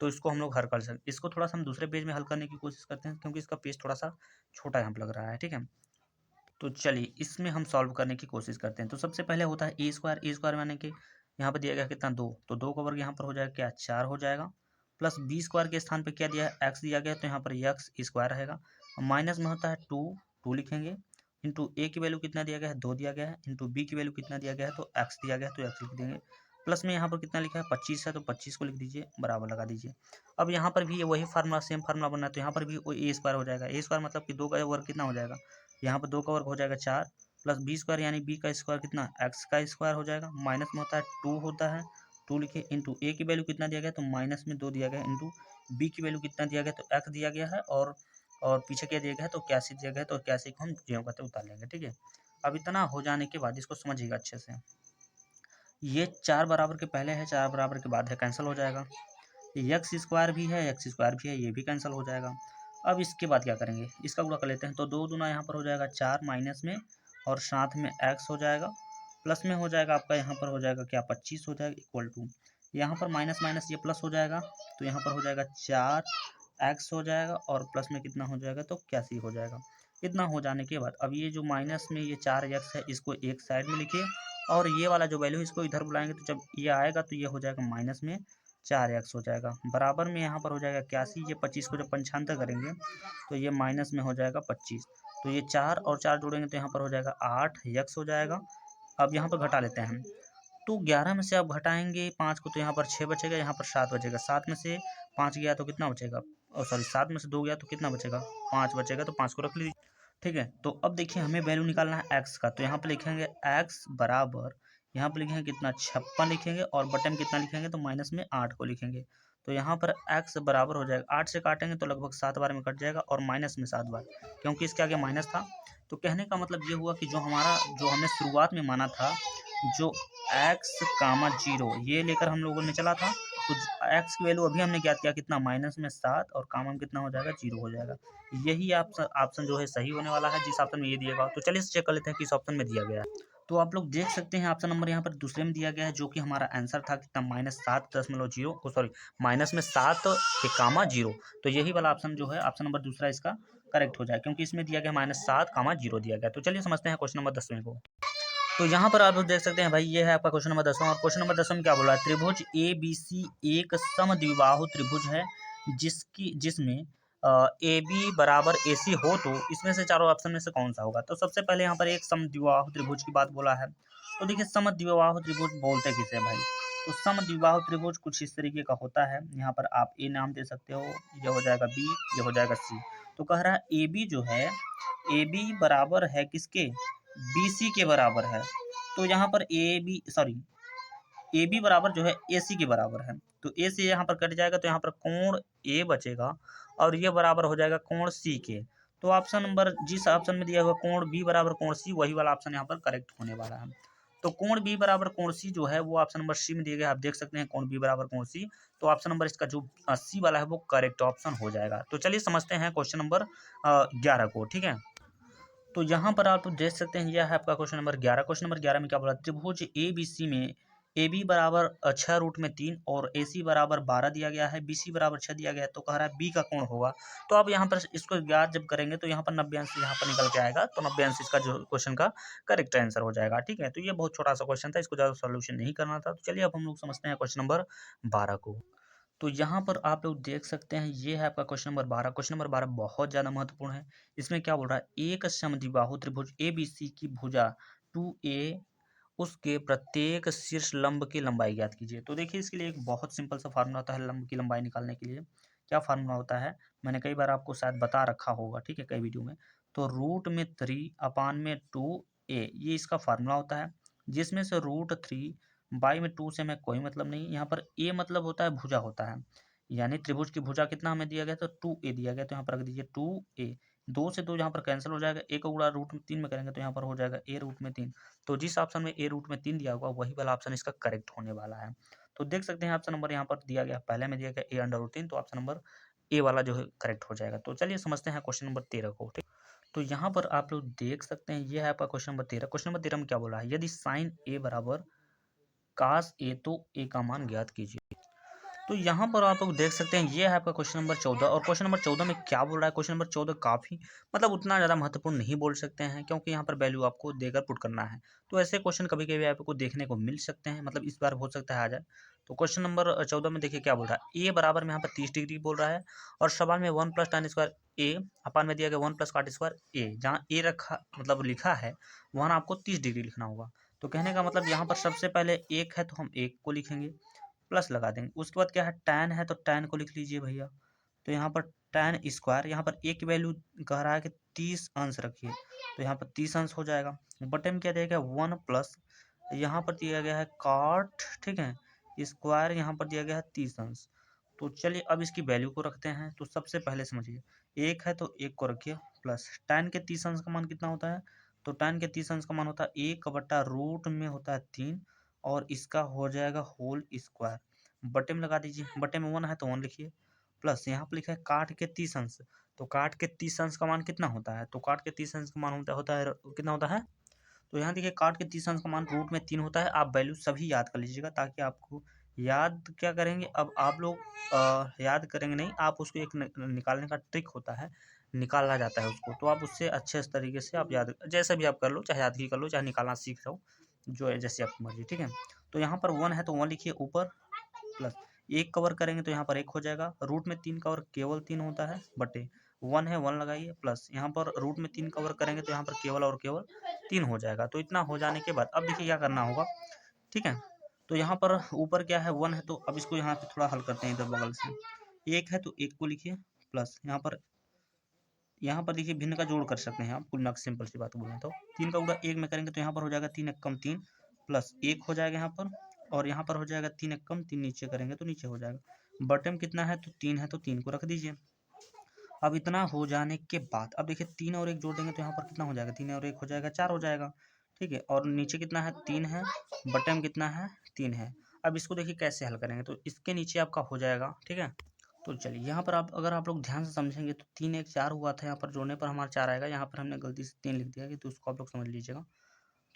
तो इसको हम लोग हल कर सकते, इसको थोड़ा सा हम दूसरे पेज में हल करने की कोशिश करते हैं क्योंकि इसका पेज थोड़ा सा छोटा यहाँ पर लग रहा है। ठीक है, तो चलिए इसमें हम सॉल्व करने की कोशिश करते हैं। तो सबसे पहले होता है ए स्क्वायर माने कि यहाँ पर दिया गया कितना 2, तो 2 का वर्ग यहाँ पर हो जाएगा क्या 4 हो जाएगा, प्लस बी स्क्वायर के स्थान पे क्या दिया है एक्स दिया गया है, तो यहाँ पर एक्स स्क्वायर रहेगा, माइनस में होता है 2 लिखेंगे, इंटू ए की वैल्यू कितना दिया गया है 2 दिया गया है, इंटू बी की वैल्यू कितना दिया गया है तो एक्स दिया गया है तो एक्स लिख देंगे, प्लस में यहाँ पर कितना लिखा है 25 है तो 25 को लिख दीजिए, बराबर लगा दीजिए। अब यहाँ पर भी ये वही फार्मूला सेम फार्मूला बनना है, तो यहाँ पर भी ए स्क्वायर हो जाएगा, ए स्क्वायर मतलब कि 2 का वर्ग कितना हो जाएगा, यहाँ पर 2 का वर्ग हो जाएगा 4 प्लस बी स्क्वायर यानी बी का स्क्वायर कितना एक्स का स्क्वायर हो जाएगा, माइनस में होता है 2 होता है 2 लिखे, इंटू ए की वैल्यू कितना दिया गया तो माइनस में 2 दिया गया, इंटू बी की वैल्यू कितना दिया गया तो एक्स दिया गया है और पीछे क्या दिया गया है तो 81 दिया गया है, तो 81 को हम ज्यों करते उतार लेंगे। ठीक है, अब इतना हो जाने के बाद इसको समझिएगा अच्छे से, ये 4 बराबर के पहले है 4 बराबर के बाद है कैंसिल हो जाएगा, एक्स स्क्वायर भी है एक्स स्क्वायर भी है ये भी कैंसिल हो जाएगा। अब इसके बाद क्या करेंगे, इसका गुणा कर लेते हैं, तो 2 दूना यहाँ पर हो जाएगा 4 माइनस में और साथ में एक्स हो जाएगा, प्लस में हो जाएगा आपका यहाँ पर हो जाएगा क्या 25 हो जाएगा इक्वल टू, यहाँ पर माइनस माइनस ये प्लस हो जाएगा तो यहाँ पर हो जाएगा 4 एक्स हो जाएगा और प्लस में कितना हो जाएगा तो 81 हो जाएगा। इतना हो जाने के बाद अब ये जो माइनस में ये 4 एक्स है इसको एक साइड में लिखिए और ये वाला जो वैल्यू इसको इधर बुलाएंगे, तो जब ये आएगा तो ये हो जाएगा माइनस में 4 एक्स हो जाएगा, बराबर में यहाँ पर हो जाएगा 81, ये 25 को जब पंचांतर करेंगे तो ये माइनस में हो जाएगा 25, तो ये 4 और 4 जोड़ेंगे तो यहाँ पर हो जाएगा 8 एक्स हो जाएगा। अब यहाँ पर घटा लेते हैं, तो 11 में से आप घटाएंगे 5 को तो यहाँ पर 6 बचेगा, यहाँ पर 7 बचेगा, 7 में से 5 गया तो कितना बचेगा, और सॉरी 7 में से 2 गया तो कितना बचेगा 5 बचेगा, तो 5 को रख लीजिए। ठीक है, तो अब देखिए हमें वैल्यू निकालना है एक्स का, तो यहाँ पर लिखेंगे एक्स बराबर, यहाँ पर लिखेंगे कितना 56 लिखेंगे और बटन कितना लिखेंगे तो माइनस में 8 को लिखेंगे, तो यहाँ पर एक्स बराबर हो जाएगा 8 से काटेंगे तो लगभग 7 बार में कट जाएगा और माइनस में 7 बार क्योंकि इसके आगे माइनस था। तो कहने का मतलब ये हुआ कि जो हमने शुरुआत में माना था जो एक्स कामा 0 ये लेकर हम लोगों ने चला था, तो एक्स की वैल्यू अभी हमने ज्ञात किया कितना माइनस में 7 और कामा में कितना हो जाएगा 0 हो जाएगा। यही ऑप्शन जो है सही होने वाला है जिस ऑप्शन में ये दिया गया। तो चलिए चेक कर लेते हैं किस ऑप्शन में दिया गया है। तो आप लोग देख सकते हैं ऑप्शन नंबर यहाँ पर दूसरे में दिया गया है जो कि हमारा आंसर था कितना -7.0 सॉरी माइनस में 7 के कामा 0, तो यही वाला ऑप्शन जो है ऑप्शन नंबर दूसरा इसका करेक्ट हो जाए क्योंकि इसमें दिया गया -7 कामा 0 दिया गया। तो चलिए समझते हैं क्वेश्चन नंबर 10वें को। तो यहाँ पर आप लोग देख सकते हैं भाई ये है आपका क्वेश्चन नंबर 10वां और क्वेश्चन नंबर 10 में क्या बोल रहा है, त्रिभुज ए बी सी एक समद्विबाहु त्रिभुज है जिसमें ए बी बराबर ए सी हो, तो इसमें से चारों ऑप्शन में से कौन सा होगा। तो सबसे पहले यहाँ पर एक समद्विबाहु त्रिभुज की बात बोला है, तो देखिए समद्विबाहु त्रिभुज बोलते किसे भाई, तो समद्विबाहु त्रिभुज कुछ इस तरीके का होता है। यहाँ पर आप ए नाम दे सकते हो, ये हो जाएगा बी, ये हो जाएगा सी। तो कह रहा है ए बी जो है, ए बी बराबर है किसके, बी सी के बराबर है। तो यहाँ पर ए बी बराबर जो है ए सी के बराबर है। तो ए से यहाँ पर कट जाएगा तो यहाँ पर कोण ए बचेगा और ये बराबर हो जाएगा कोण सी के। तो ऑप्शन नंबर जिस ऑप्शन में दिया हुआ कोण बी बराबर कोण सी, वही वाला ऑप्शन यहाँ पर करेक्ट होने वाला है। तो कोण बी बराबर कोण सी जो है वो ऑप्शन नंबर सी में दिया गया, आप देख सकते हैं कोण बी बराबर कोण सी। तो ऑप्शन नंबर इसका जो सी वाला है वो करेक्ट ऑप्शन हो जाएगा। तो चलिए समझते हैं क्वेश्चन नंबर 11 को, ठीक है। तो यहाँ पर आप देख सकते हैं यह है आपका क्वेश्चन नंबर 11। क्वेश्चन नंबर 11 में क्या बोला, त्रिभुज ए बी सी में ए बी बराबर 6 रूट में 3 और ए सी बराबर 12 दिया गया है, बी सी बराबर 6 दिया गया है। तो कह रहा है बी का कोण होगा। तो अब यहाँ पर इसको ज्ञात जब करेंगे तो यहाँ पर 90 अंश यहाँ पर निकल के आएगा। तो 90 अंश इसका जो क्वेश्चन का करेक्ट आंसर हो जाएगा, ठीक है। तो ये बहुत छोटा सा क्वेश्चन था, इसको ज़्यादा सोल्यूशन नहीं करना था। तो चलिए अब हम लोग समझते हैं क्वेश्चन नंबर 12 को। तो यहाँ पर आप लोग देख सकते हैं ये है आपका क्वेश्चन नंबर 12। क्वेश्चन नंबर 12 बहुत ज़्यादा महत्वपूर्ण है। इसमें क्या बोल रहा है, एक समद्विबाहु त्रिभुज ए बी सी की भुजा 2a, उसके प्रत्येक शीर्ष लंब की लंबाई ज्ञात कीजिए। तो देखिए इसके लिए एक बहुत सिंपल सा फार्मूला होता है लंब की लंबाई निकालने के लिए। क्या फार्मूला होता है, मैंने कई बार आपको शायद बता रखा होगा, ठीक है, कई वीडियो में। तो रूट में 3 अपान में 2a, ये इसका फार्मूला होता है। जिसमें से रूट 3 बाई में 2 से हमें कोई मतलब नहीं। यहाँ पर a मतलब होता है भुजा होता है, यानी त्रिभुज की भुजा कितना हमें दिया गया, तो 2a दिया गया। तो यहाँ पर रख दीजिए 2a। 2 से 2 यहाँ पर कैंसिल हो जाएगा, ए को गुणा रूट 3 में करेंगे तो यहाँ पर हो जाएगा a रूट में 3। तो जिस ऑप्शन में a रूट में 3 दिया होगा वही वाला ऑप्शन इसका करेक्ट होने वाला है। तो देख सकते हैं ऑप्शन नंबर यहाँ पर दिया गया, पहले में दिया गया a अंडर रूट 3, तो ऑप्शन नंबर ए वाला जो है करेक्ट हो जाएगा। तो चलिए समझते हैं क्वेश्चन नंबर 13 को, ठीक। तो यहाँ पर आप लोग देख सकते हैं ये है आपका क्वेश्चन नंबर 13। क्वेश्चन नंबर 13 में क्या बोला है, यदि साइन ए बराबर कास ए तो ए का मान ज्ञात कीजिए। तो यहाँ पर आप लोग देख सकते हैं ये है आपका क्वेश्चन नंबर 14। और क्वेश्चन नंबर 14 में क्या बोल रहा है, क्वेश्चन नंबर 14 काफ़ी मतलब उतना ज़्यादा महत्वपूर्ण नहीं बोल सकते हैं, क्योंकि यहाँ पर वैल्यू आपको देकर पुट करना है। तो ऐसे क्वेश्चन कभी कभी आपको देखने को मिल सकते हैं, मतलब इस बार हो सकता है आ जाए। तो क्वेश्चन नंबर 14 में देखिए क्या बोल रहा है, ए बराबर में यहाँ पर 30 डिग्री बोल रहा है। और सवाल में 1 + tan² ए अपान में दिया गया 1 + cot² ए, जहाँ ए रखा मतलब लिखा है वहाँ आपको 30 डिग्री लिखना होगा। तो कहने का मतलब यहाँ पर सबसे पहले एक है तो हम एक को लिखेंगे, प्लस लगा देंगे। उसके बाद क्या है, टैन है तो टैन को लिख लीजिए भैया। तो यहाँ पर टैन स्क्वायर, यहाँ पर ए की वैल्यू कह रहा है कि 30 अंश रखिए, तो यहाँ पर 30 अंश हो जाएगा। बटे में क्या दिया गया 1 प्लस, यहाँ पर दिया गया है कॉट, ठीक है, स्क्वायर, यहाँ पर दिया गया है 30 अंश। तो चलिए अब इसकी वैल्यू को रखते हैं। तो सबसे पहले समझिए, एक है तो एक को रखिए, प्लस टैन के 30 अंश का मान कितना होता है, तो टैन के 30 अंश का मान होता है 1/रूट में होता है 3, और इसका हो जाएगा होल स्क्वायर। बटे में लगा दीजिए, बटे में 1 है तो 1 लिखिए, प्लस यहाँ पर लिखा है काट के 30 अंश। तो काट के 30 अंश का मान कितना होता है, तो काट के 30 अंश का मान होता है कितना होता है, तो यहाँ देखिए काट के 30 अंश का मान रूट में 3 होता है। आप वैल्यू सभी याद कर लीजिएगा ताकि आपको याद क्या करेंगे, अब आप लोग याद करेंगे नहीं, आप उसको एक निकालने का ट्रिक होता है, निकाला जाता है उसको। तो आप उससे अच्छे तरीके से आप याद जैसे भी आप कर लो, चाहे यादगी कर लो चाहे निकालना सीख लो, जो है जैसे आपकी मर्जी, ठीक है। तो यहाँ पर 1 है तो 1 लिखिए ऊपर, प्लस एक कवर करेंगे तो यहाँ पर 1 हो जाएगा। रूट में 3 कवर केवल 3 होता है, बटे 1 है 1 लगाइए, प्लस यहाँ पर रूट में 3 कवर करेंगे तो यहाँ पर केवल और केवल 3 हो जाएगा। तो इतना हो जाने के बाद अब देखिए क्या करना होगा, ठीक है। तो यहाँ पर ऊपर क्या है 1 है, तो अब इसको यहाँ पे थोड़ा हल करते हैं इधर बगल से। 1 है तो 1 को लिखिए, प्लस यहाँ पर देखिए भिन्न का जोड़ कर सकते हैं आप, कुल मिला सिंपल सी बात बोलें तो 3 का गुणा 1 में करेंगे तो यहाँ पर हो जाएगा 3 × 3, प्लस 1 हो जाएगा यहाँ पर, और यहाँ पर हो जाएगा 3 × 3, नीचे करेंगे तो नीचे हो जाएगा। बटे में कितना है, तो 3 है तो 3 को रख दीजिए। अब इतना हो जाने के बाद अब देखिए 3 और 1 जोड़ देंगे तो यहाँ पर कितना हो जाएगा, 3 और 1 हो जाएगा 4 हो जाएगा, ठीक है। और नीचे कितना है 3 है, बटे में कितना है 3 है। अब इसको देखिए कैसे हल करेंगे, तो इसके नीचे आपका हो जाएगा, ठीक है। तो चलिए यहाँ पर आप अगर आप लोग ध्यान से समझेंगे तो 3 1 4 हुआ था, यहाँ पर जोड़ने पर हमारा 4 आएगा। यहाँ पर हमने गलती से 3 लिख दिया कि, तो उसको आप लोग समझ लीजिएगा।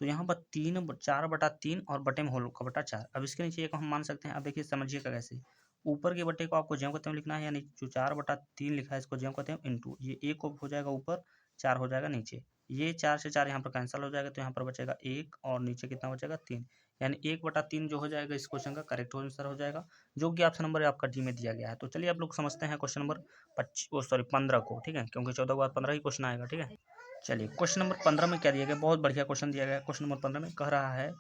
तो यहाँ पर 4/3 और बटे में होल का बटा 4। अब इसके नीचे एक हम मान सकते हैं। अब देखिए समझिएगा कैसे, ऊपर के बटे को आपको ज्यों का त्यों लिखना है, यानी जो 4/3 लिखा है इसको ज्यों का त्यों इंटू ये 1 हो जाएगा ऊपर, 4 हो जाएगा नीचे। ये 4 से 4 यहाँ पर कैंसिल हो जाएगा, तो यहाँ पर बचेगा 1 और नीचे कितना बचेगा 3, यानी 1/3 जो हो जाएगा इस क्वेश्चन का करेक्ट आंसर हो जाएगा, जो कि ऑप्शन नंबर आपका डी में दिया गया है। तो चलिए आप लोग समझते हैं क्वेश्चन नंबर 15 को, ठीक है, क्योंकि 14 के बाद 15 ही क्वेश्चन आएगा, ठीक है। चलिए क्वेश्चन नंबर 15 में क्या दिया गया, बहुत बढ़िया क्वेश्चन दिया गया है। क्वेश्चन नंबर 15 में कह रहा है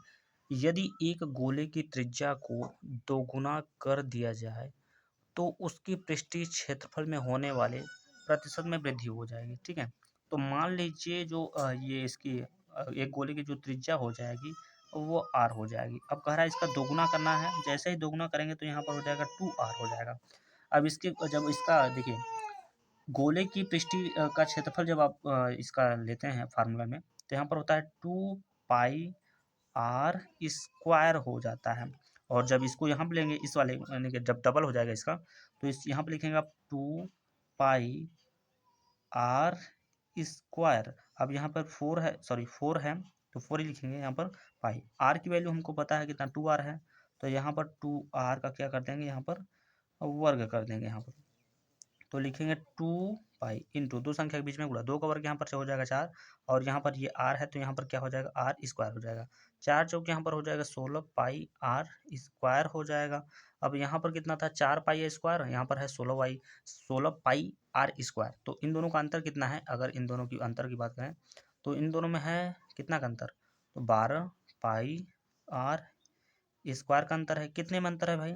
यदि एक गोले की त्रिज्या को दोगुना कर दिया जाए तो उसकी पृष्ठीय क्षेत्रफल में होने वाले प्रतिशत में वृद्धि हो जाएगी। ठीक है, तो मान लीजिए जो ये इसकी एक गोले की जो त्रिज्या हो जाएगी वो आर हो जाएगी। अब कह रहा है इसका दोगुना करना है, जैसे ही दोगुना करेंगे तो यहाँ पर हो जाएगा 2r हो जाएगा। अब इसके जब इसका देखिए गोले की पृष्ठीय का क्षेत्रफल जब आप इसका लेते हैं फार्मूला में, तो यहाँ पर होता है 2 पाई आर स्क्वायर हो जाता है। और जब इसको यहाँ पे लेंगे इस वाले यानी कि जब डबल हो जाएगा इसका, तो इस यहाँ पे लिखेंगे आप 2 पाई आर स्क्वायर। अब यहाँ पर 4 है, सॉरी 4 है, तो 4 ही लिखेंगे यहाँ पर। पाई आर की वैल्यू हमको पता है कितना 2r है, तो यहाँ पर 2r का क्या कर देंगे यहाँ पर वर्ग कर देंगे यहाँ पर। तो लिखेंगे 2 पाई इंटू दो संख्या के बीच में गुणा, 2 का वर्ग यहाँ पर से हो जाएगा 4, और यहाँ पर ये r है तो यहाँ पर क्या हो जाएगा आर स्क्वायर हो जाएगा। 4 चौक यहाँ पर हो जाएगा 16 पाई आर स्क्वायर हो जाएगा। अब यहाँ पर कितना था 4 पाई स्क्वायर, यहाँ पर है 16 पाई आर स्क्वायर। तो इन दोनों का अंतर कितना है, अगर इन दोनों की अंतर की बात करें तो इन दोनों में है कितना का अंतर, तो 12 पाई आर स्क्वायर का अंतर है। कितने में अंतर है भाई,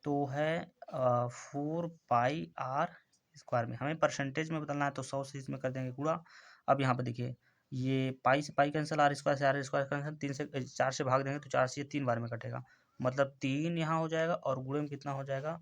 तो है 4 पाई आर स्क्वायर में। हमें परसेंटेज में बदलना है तो 100 से इसमें कर देंगे गुणा। अब यहाँ पे देखिए ये पाई से पाई कैंसिल, आर स्क्वायर से आर स्क्वायर कैंसिल, 3 से 4 से भाग देंगे तो 4 से ये 3 बार में कटेगा, मतलब 3 यहाँ हो जाएगा और गुणे में कितना हो जाएगा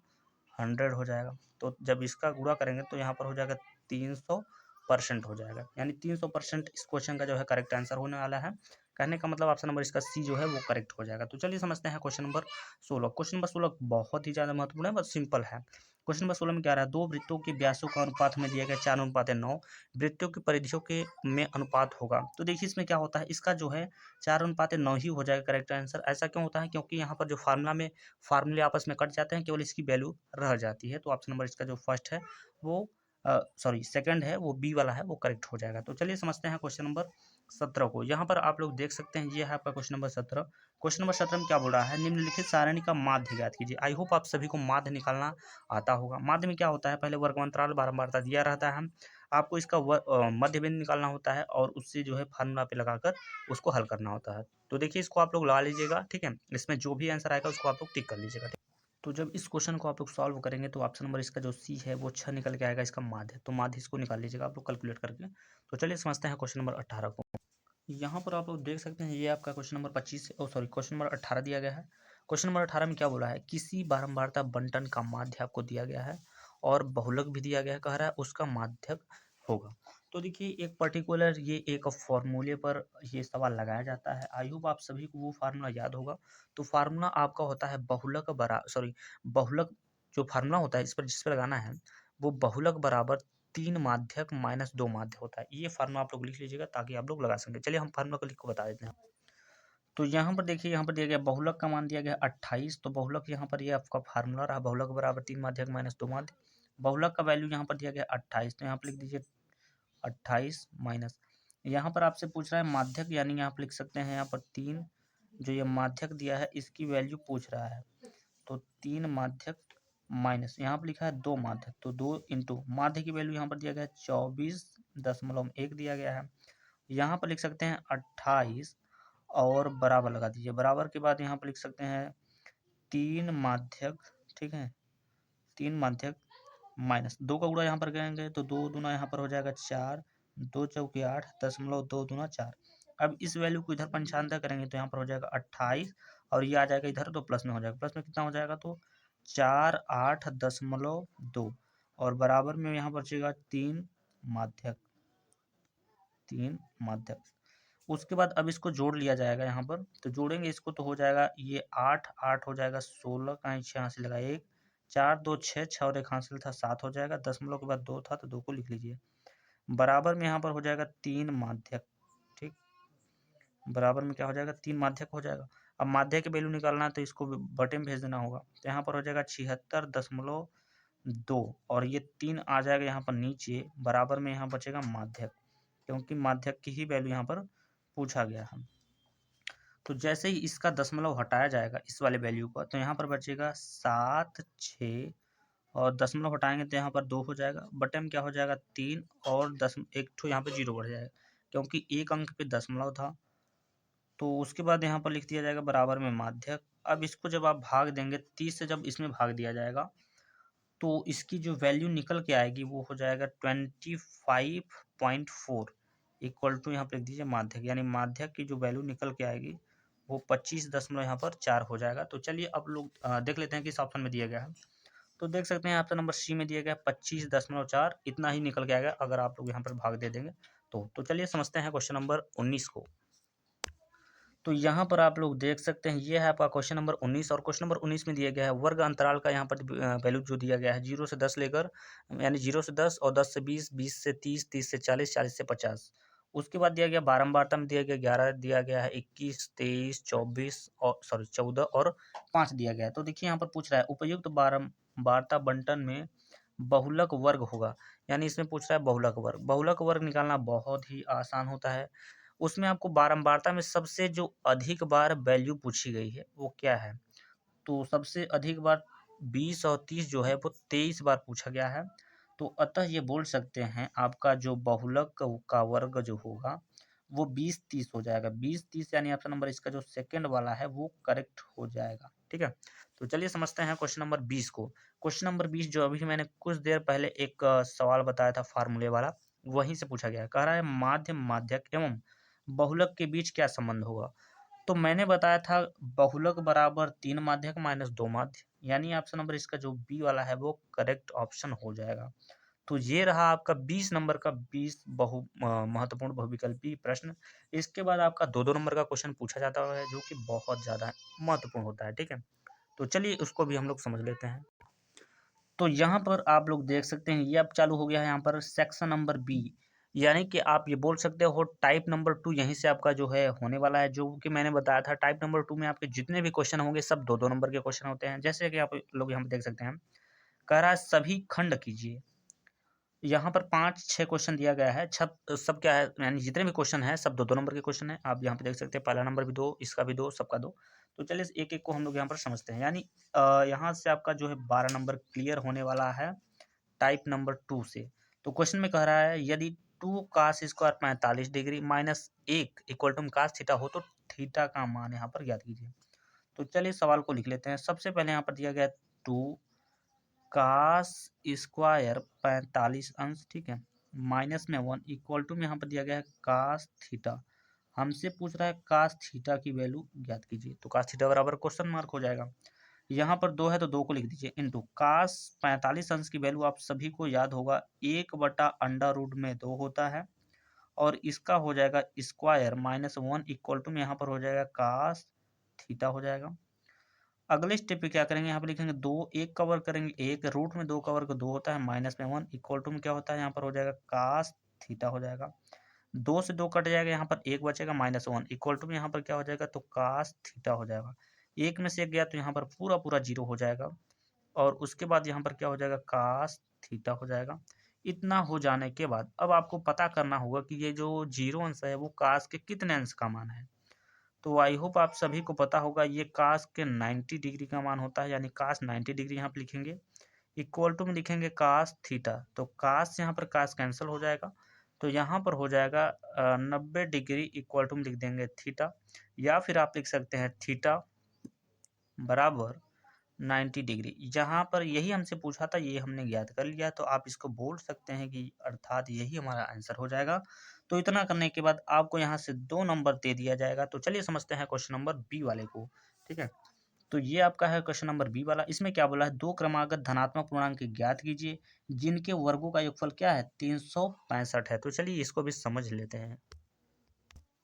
100 हो जाएगा। तो जब इसका गुणा करेंगे तो यहाँ पर हो जाएगा 300% हो जाएगा, यानी 300% इस क्वेश्चन का जो है करेक्ट आंसर होने वाला है। कहने का मतलब ऑप्शन नंबर इसका सी जो है वो करेक्ट हो जाएगा। तो चलिए समझते हैं क्वेश्चन नंबर 16। क्वेश्चन नंबर 16 बहुत ही ज़्यादा महत्वपूर्ण है, बस सिंपल है। क्वेश्चन नंबर 16 में क्या रहा है, दो वृत्तों के व्यासों का अनुपात में दिया गया 4:9, वृत्तों की परिधियों के में अनुपात होगा। तो देखिए इसमें क्या होता है, इसका जो है 4:9 ही हो जाएगा करेक्ट आंसर। ऐसा क्यों होता है, क्योंकि यहाँ पर जो फार्मूला में फार्मूले आपस में कट जाते हैं, केवल इसकी वैल्यू रह जाती है। तो ऑप्शन नंबर इसका जो फर्स्ट है वो सॉरी सेकंड है वो बी वाला है वो करेक्ट हो जाएगा। तो चलिए समझते हैं क्वेश्चन नंबर 17 को। यहाँ पर आप लोग देख सकते हैं ये है आपका क्वेश्चन नंबर 17। क्वेश्चन नंबर 17 में क्या बोल रहा है, निम्नलिखित सारणी का माध्य ज्ञात कीजिए। आई होप आप सभी को माध्य निकालना आता होगा। माध्य में क्या होता है, पहले वर्गमंत्राल बारंबारता दिया रहता है, आपको इसका मध्य बिंदु निकालना होता है और उससे जो है फार्मूला पे लगाकर उसको हल करना होता है। तो देखिए इसको आप लोग लगा लीजिएगा, ठीक है, इसमें जो भी आंसर आएगा उसको आप लोग टिक कर लीजिएगा। तो जब इस क्वेश्चन को आप लोग सॉल्व करेंगे तो ऑप्शन नंबर इसका जो सी है वो 6 निकल के आएगा, इसका माध्य। तो माध्य इसको निकाल लीजिएगा आप लोग कैलकुलेट करके। तो चलिए समझते हैं क्वेश्चन नंबर 18 को। यहाँ पर आप लोग देख सकते हैं ये आपका क्वेश्चन नंबर 25 ओ सॉरी क्वेश्चन नंबर 18 दिया गया है। क्वेश्चन नंबर 18 में क्या बोला है, किसी बारंबारता बंटन का माध्य आपको दिया गया है और बहुलक भी दिया गया है, कह रहा है उसका माध्यक होगा। तो देखिए एक पर्टिकुलर ये एक फॉर्मूले पर ये सवाल लगाया जाता है। आई होप आप सभी को वो फार्मूला याद होगा। तो फार्मूला आपका होता है बहुलक बहुलक जो फार्मूला होता है इस पर जिस पर लगाना है वो बहुलक बराबर 3 माध्यक माइनस 2 माध्य होता है। ये फार्मूला आप लोग लिख लीजिएगा ताकि आप लोग लगा सकें। चलिए हम फार्मूला को लिख को बता देते हैं। तो यहाँ पर देखिए यहाँ पर दिया गया बहुलक का मान दिया गया 28। तो बहुलक यहाँ पर ये आपका फार्मूला रहा, बहुलक बराबर 3 माध्यक माइनस 2 माध्य। बहुलक का वैल्यू यहाँ पर दिया गया 28, तो यहाँ पर लिख दीजिए 28 माइनस, यहाँ पर आपसे पूछ रहा है माध्यक, यानी यहाँ पर लिख सकते हैं यहाँ पर 3, जो ये माध्यक दिया है इसकी वैल्यू पूछ रहा है। तो 3 माध्यक माइनस यहाँ पर लिखा है 2 माध्यक, तो 2 इंटू माध्य की वैल्यू यहाँ पर दिया गया है 24.1 दिया गया है। यहाँ पर लिख सकते हैं 28 और बराबर लगा दीजिए। बराबर के बाद यहाँ पर लिख सकते हैं 3 माध्यक, ठीक है, 3 माध्यक माइनस 2 का गुणा यहाँ पर करेंगे तो 2 दूना यहाँ पर हो जाएगा 4, 2 चौके 8, 0.2 दूना 4। अब इस वैल्यू को इधर पंचांतर करेंगे तो यहाँ पर हो जाएगा 28 और ये आ जाएगा इधर तो प्लस में हो जाएगा। प्लस में कितना हो जाएगा, तो 4 8.2 और बराबर में यहाँ बचेगा 3 माध्यक, 3 माध्यक। उसके बाद अब इसको जोड़ लिया जाएगा यहाँ पर, तो जोड़ेंगे इसको तो हो जाएगा ये 8 8 हो जाएगा 16 का 6 हासिल लगा 1, 4 2 6 6 और 1 हासिल था 7 हो जाएगा। 10 के बाद 2 था तो 2 को लिख लीजिए। बराबर में यहाँ पर हो जाएगा 3 माध्यक, ठीक, बराबर में क्या हो जाएगा 3 माध्यक हो जाएगा। अब माध्यक की वैल्यू निकालना है तो इसको बटे में भेज देना होगा, तो यहाँ पर हो जाएगा 76.2 और ये 3 आ जाएगा यहाँ पर नीचे। बराबर में यहाँ बचेगा माध्यक, क्योंकि माध्यक की ही वैल्यू यहाँ पर पूछा गया है। तो जैसे ही इसका दशमलव हटाया जाएगा इस वाले वैल्यू का, तो यहाँ पर बचेगा 7 6 और दशमलव हटाएंगे तो यहाँ पर 2 हो जाएगा। बटे में क्या हो जाएगा 3 और एक ठो यहाँ पे 0 बढ़ जाएगा, क्योंकि एक अंक पे दशमलव था तो उसके बाद यहाँ पर लिख दिया जाएगा बराबर में माध्यक। अब इसको जब आप भाग देंगे 30 से, जब इसमें भाग दिया जाएगा तो इसकी जो वैल्यू निकल के आएगी वो हो जाएगा 25.4 इक्वल टू, यहाँ पर लिख दीजिए माध्यक, यानी माध्यक की जो वैल्यू निकल के आएगी वो 25 यहाँ पर 4 हो जाएगा। तो चलिए अब लोग देख लेते हैं कि इस ऑप्शन में दिया गया है। तो देख सकते हैं ऑप्शन नंबर सी में दिया गया है 25.4, इतना ही निकल के आएगा अगर आप लोग यहाँ पर भाग दे देंगे तो चलिए समझते हैं क्वेश्चन नंबर 19 को। तो यहाँ पर आप लोग देख सकते हैं ये है आपका क्वेश्चन नंबर 19, और क्वेश्चन नंबर 19 में दिया गया है वर्ग अंतराल का यहाँ पर वैल्यू जो दिया गया है 0 से 10 लेकर, यानी 0 से 10 और 10 से 20, 20 से 30, 30 से 40, 40 से 50। उसके बाद दिया गया बारंबारता में दिया गया 11 दिया गया है, 21, 23, 24 और 14 और 5 दिया गया है। तो देखिए यहाँ पर पूछ रहा है उपयुक्त बारंबारता बंटन में बहुलक वर्ग होगा, यानी इसमें पूछ रहा है बहुलक वर्ग। बहुलक वर्ग निकालना बहुत ही आसान होता है। उसमें आपको बारंबारता में सबसे जो अधिक बार वैल्यू पूछी गई है वो क्या है, तो सबसे अधिक बार 20 और 30 जो है वो 23 बार पूछा गया है। तो अतः ये बोल सकते हैं आपका जो बहुलक का वर्ग जो होगा वो 20-30 हो जाएगा। 20-30 यानी ऑप्शन नंबर इसका जो सेकंड वाला है वो करेक्ट हो जाएगा। ठीक है, तो चलिए समझते हैं क्वेश्चन नंबर 20 को। क्वेश्चन नंबर 20 जो अभी मैंने कुछ देर पहले एक सवाल बताया था फार्मूले वाला, वहीं से पूछा गया है। कह रहा है माध्य, माध्यक एवं बहुलक के बीच क्या संबंध होगा। तो मैंने बताया था बहुलक बराबर 3 माध्यक माइनस 2 माध्य, यानी ऑप्शन नंबर इसका जो बी वाला है वो करेक्ट ऑप्शन हो जाएगा। तो ये रहा आपका 20 नंबर का 20 महत्वपूर्ण बहुविकल्पी प्रश्न। इसके बाद आपका 2-2 नंबर का क्वेश्चन पूछा जाता है जो कि बहुत ज़्यादा महत्वपूर्ण होता है। ठीक है, तो चलिए उसको भी हम लोग समझ लेते हैं। तो यहाँ पर आप लोग देख सकते हैं ये अब चालू हो गया है यहाँ पर सेक्शन नंबर बी, यानी कि आप ये बोल सकते हो टाइप नंबर 2 यहीं से आपका जो है होने वाला है। जो कि मैंने बताया था टाइप नंबर 2 में आपके जितने भी क्वेश्चन होंगे सब 2-2 नंबर के क्वेश्चन होते हैं। जैसे कि आप लोग यहाँ पर देख सकते हैं, कह रहा है सभी खंड कीजिए। यहाँ पर 5-6 क्वेश्चन दिया गया है। सब क्या है, यानी जितने भी क्वेश्चन है सब 2-2 नंबर के क्वेश्चन है। आप यहाँ पे देख सकते हैं पहला नंबर भी 2, इसका भी 2, सबका 2। तो चलिए एक एक को हम लोग यहाँ पर समझते हैं। यानी यहाँ से आपका जो है 12 नंबर क्लियर होने वाला है टाइप नंबर 2 से। तो क्वेश्चन में कह रहा है यदि 2 cos square 45 degree minus 1 equal to cos theta हो तो थीटा का मान यहाँ पर ज्ञात कीजिए। तो चलिए सवाल को लिख लेते हैं। सबसे पहले यहाँ पर दिया गया 2 कास स्क्वायर 45 अंश, ठीक है, माइनस में 1 इक्वल टू में यहाँ पर दिया गया है कास थीटा। हमसे पूछ रहा है कास थीटा की वैल्यू ज्ञात कीजिए। तो कास थीटा बराबर क्वेश्चन मार्क हो जाएगा। यहाँ पर 2 है तो 2 को लिख दीजिए इंटू कास 45 अंश की वैल्यू आप सभी को याद होगा 1/√2 होता है, और इसका हो जाएगा स्क्वायर माइनस 1 इक्वल टू में यहाँ पर हो जाएगा कास थीटा हो जाएगा। अगले स्टेप पे क्या करेंगे, यहाँ पे लिखेंगे 2, 1 का वर्ग करेंगे 1, रूट में 2 का वर्ग 2 होता है, माइनस में 1 इक्वल टू में क्या होता है यहाँ पर हो जाएगा कास थीटा हो जाएगा। 2 से 2 कट जाएगा, यहाँ पर 1 बचेगा माइनस 1 इक्वल टू में यहाँ पर क्या हो जाएगा तो कास थीटा हो जाएगा। 1 में से 1 गया तो यहाँ पर पूरा पूरा 0 हो जाएगा, और उसके बाद यहाँ पर क्या हो जाएगा कास थीटा हो जाएगा। इतना हो जाने के बाद अब आपको पता करना होगा कि ये जो 0 अंश है वो कास के कितने अंश का मान है। तो आई होप आप सभी को पता होगा ये कास के 90 डिग्री का मान होता है, यानी कास 90 डिग्री यहाँ पे लिखेंगे। इक्वल टू में लिखेंगे कास थीटा, तो कास यहाँ पर कास कैंसिल हो जाएगा, तो यहाँ पर हो जाएगा 90 डिग्री इक्वल टू में लिख देंगे थीटा, या फिर आप लिख सकते हैं थीटा बराबर 90 डिग्री। जहाँ पर यही हमसे पूछा था ये हमने ज्ञात कर लिया, तो आप इसको बोल सकते हैं कि अर्थात यही हमारा आंसर हो जाएगा। तो इतना करने के बाद आपको यहाँ से 2 नंबर दे दिया जाएगा। तो चलिए समझते हैं क्वेश्चन नंबर बी वाले को। ठीक है, तो ये आपका है क्वेश्चन नंबर बी वाला। इसमें क्या बोला है, 2 क्रमागत धनात्मक पूर्णांक ज्ञात कीजिए जिनके वर्गों का योगफल क्या है 365 है। तो चलिए इसको भी समझ लेते हैं।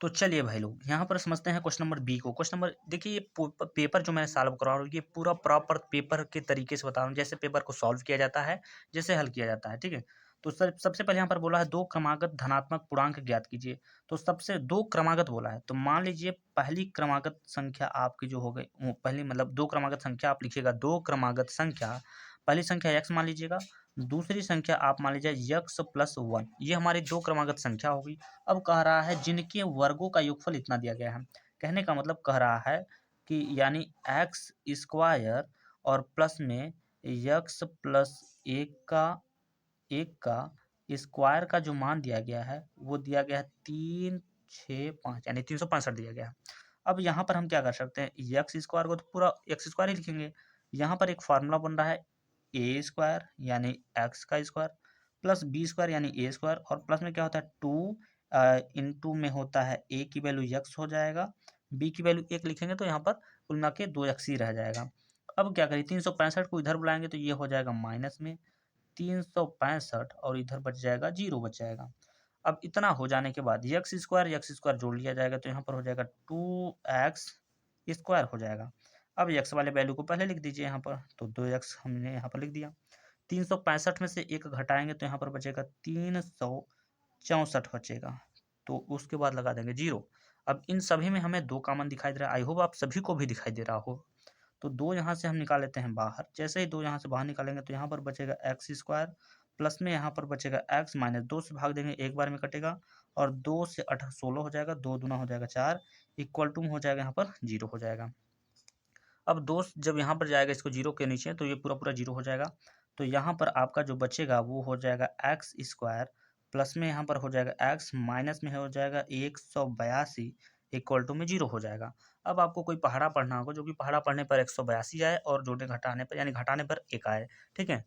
तो चलिए भाई लोग यहाँ पर समझते हैं क्वेश्चन नंबर बी को। क्वेश्चन नंबर देखिए, ये पेपर जो मैं सॉल्व करा रहा हूँ ये पूरा प्रॉपर पेपर के तरीके से बता रहा हूँ, जैसे पेपर को सॉल्व किया जाता है, जैसे हल किया जाता है। ठीक है, तो सर सबसे पहले यहाँ पर बोला है 2 क्रमागत धनात्मक पूर्णांक ज्ञात कीजिए। तो सबसे 2 क्रमागत बोला है, तो मान लीजिए पहली क्रमागत संख्या आपकी जो हो गई पहली मतलब 2 क्रमागत संख्या आप लिखिएगा। 2 क्रमागत संख्या, पहली संख्या x मान लीजिएगा, दूसरी संख्या आप मान लीजिए यक्स प्लस 1, ये हमारी 2 क्रमागत संख्या होगी। अब कह रहा है जिनके वर्गों का योगफल इतना दिया गया है। कहने का मतलब कह रहा है कि यानी एक्स स्क्वायर और प्लस में यक्स प्लस एक का स्क्वायर का जो मान दिया गया है वो दिया गया है 365, यानी 365 दिया गया है। अब यहाँ पर हम क्या कर सकते हैं, एक्स स्क्वायर को तो पूरा एक्स स्क्वायर ही लिखेंगे। यहाँ पर एक फार्मूला बन रहा है ए स्क्वायर यानी एक्स का स्क्वायर प्लस बी स्क्वायर यानी ए स्क्वायर, और प्लस में क्या होता है 2 इंटू में होता है ए की वैल्यू एक्स हो जाएगा, बी की वैल्यू 1 लिखेंगे तो यहाँ पर कुल मिला के 2x ही रह जाएगा। अब क्या करें, 365 को इधर बुलाएंगे तो ये हो जाएगा माइनस में 365 और इधर बच जाएगा 0 बच जाएगा। अब इतना हो जाने के बाद एक्स स्क्वायर जोड़ लिया जाएगा तो यहाँ पर हो जाएगा 2x स्क्वायर हो जाएगा। अब एक्स वाले वैल्यू को पहले लिख दीजिए यहाँ पर, तो 2x हमने यहाँ पर लिख दिया। 365 में से 1 घटाएंगे तो यहाँ पर बचेगा 364 बचेगा, तो उसके बाद लगा देंगे 0। अब इन सभी में हमें 2 कॉमन दिखाई दे रहा है, आई होप आप सभी को भी दिखाई दे रहा हो। तो 2 यहाँ से हम निकाल लेते हैं बाहर, जैसे ही 2 यहाँ से बाहर निकालेंगे तो यहाँ पर बचेगा एक्स स्क्वायर प्लस में यहाँ पर बचेगा एक्स माइनस 2 से भाग देंगे, एक बार में कटेगा, और 2 से 8 16 हो जाएगा, 2 दूना हो जाएगा 4, इक्वल टू हो जाएगा यहाँ पर 0 हो जाएगा। अब 2 जब यहाँ पर जाएगा इसको 0 के नीचे तो ये पूरा पूरा 0 हो जाएगा, तो यहाँ पर आपका जो बचेगा वो हो जाएगा एक्स स्क्वायर प्लस में यहाँ पर हो जाएगा एक्स माइनस में हो जाएगा 182 इक्वल टू में 0 हो जाएगा। अब आपको कोई पहाड़ा पढ़ना होगा जो कि पहाड़ा पढ़ने पर 182 आए और जोड़ने घटाने पर यानी घटाने पर 1 आए, ठीक है।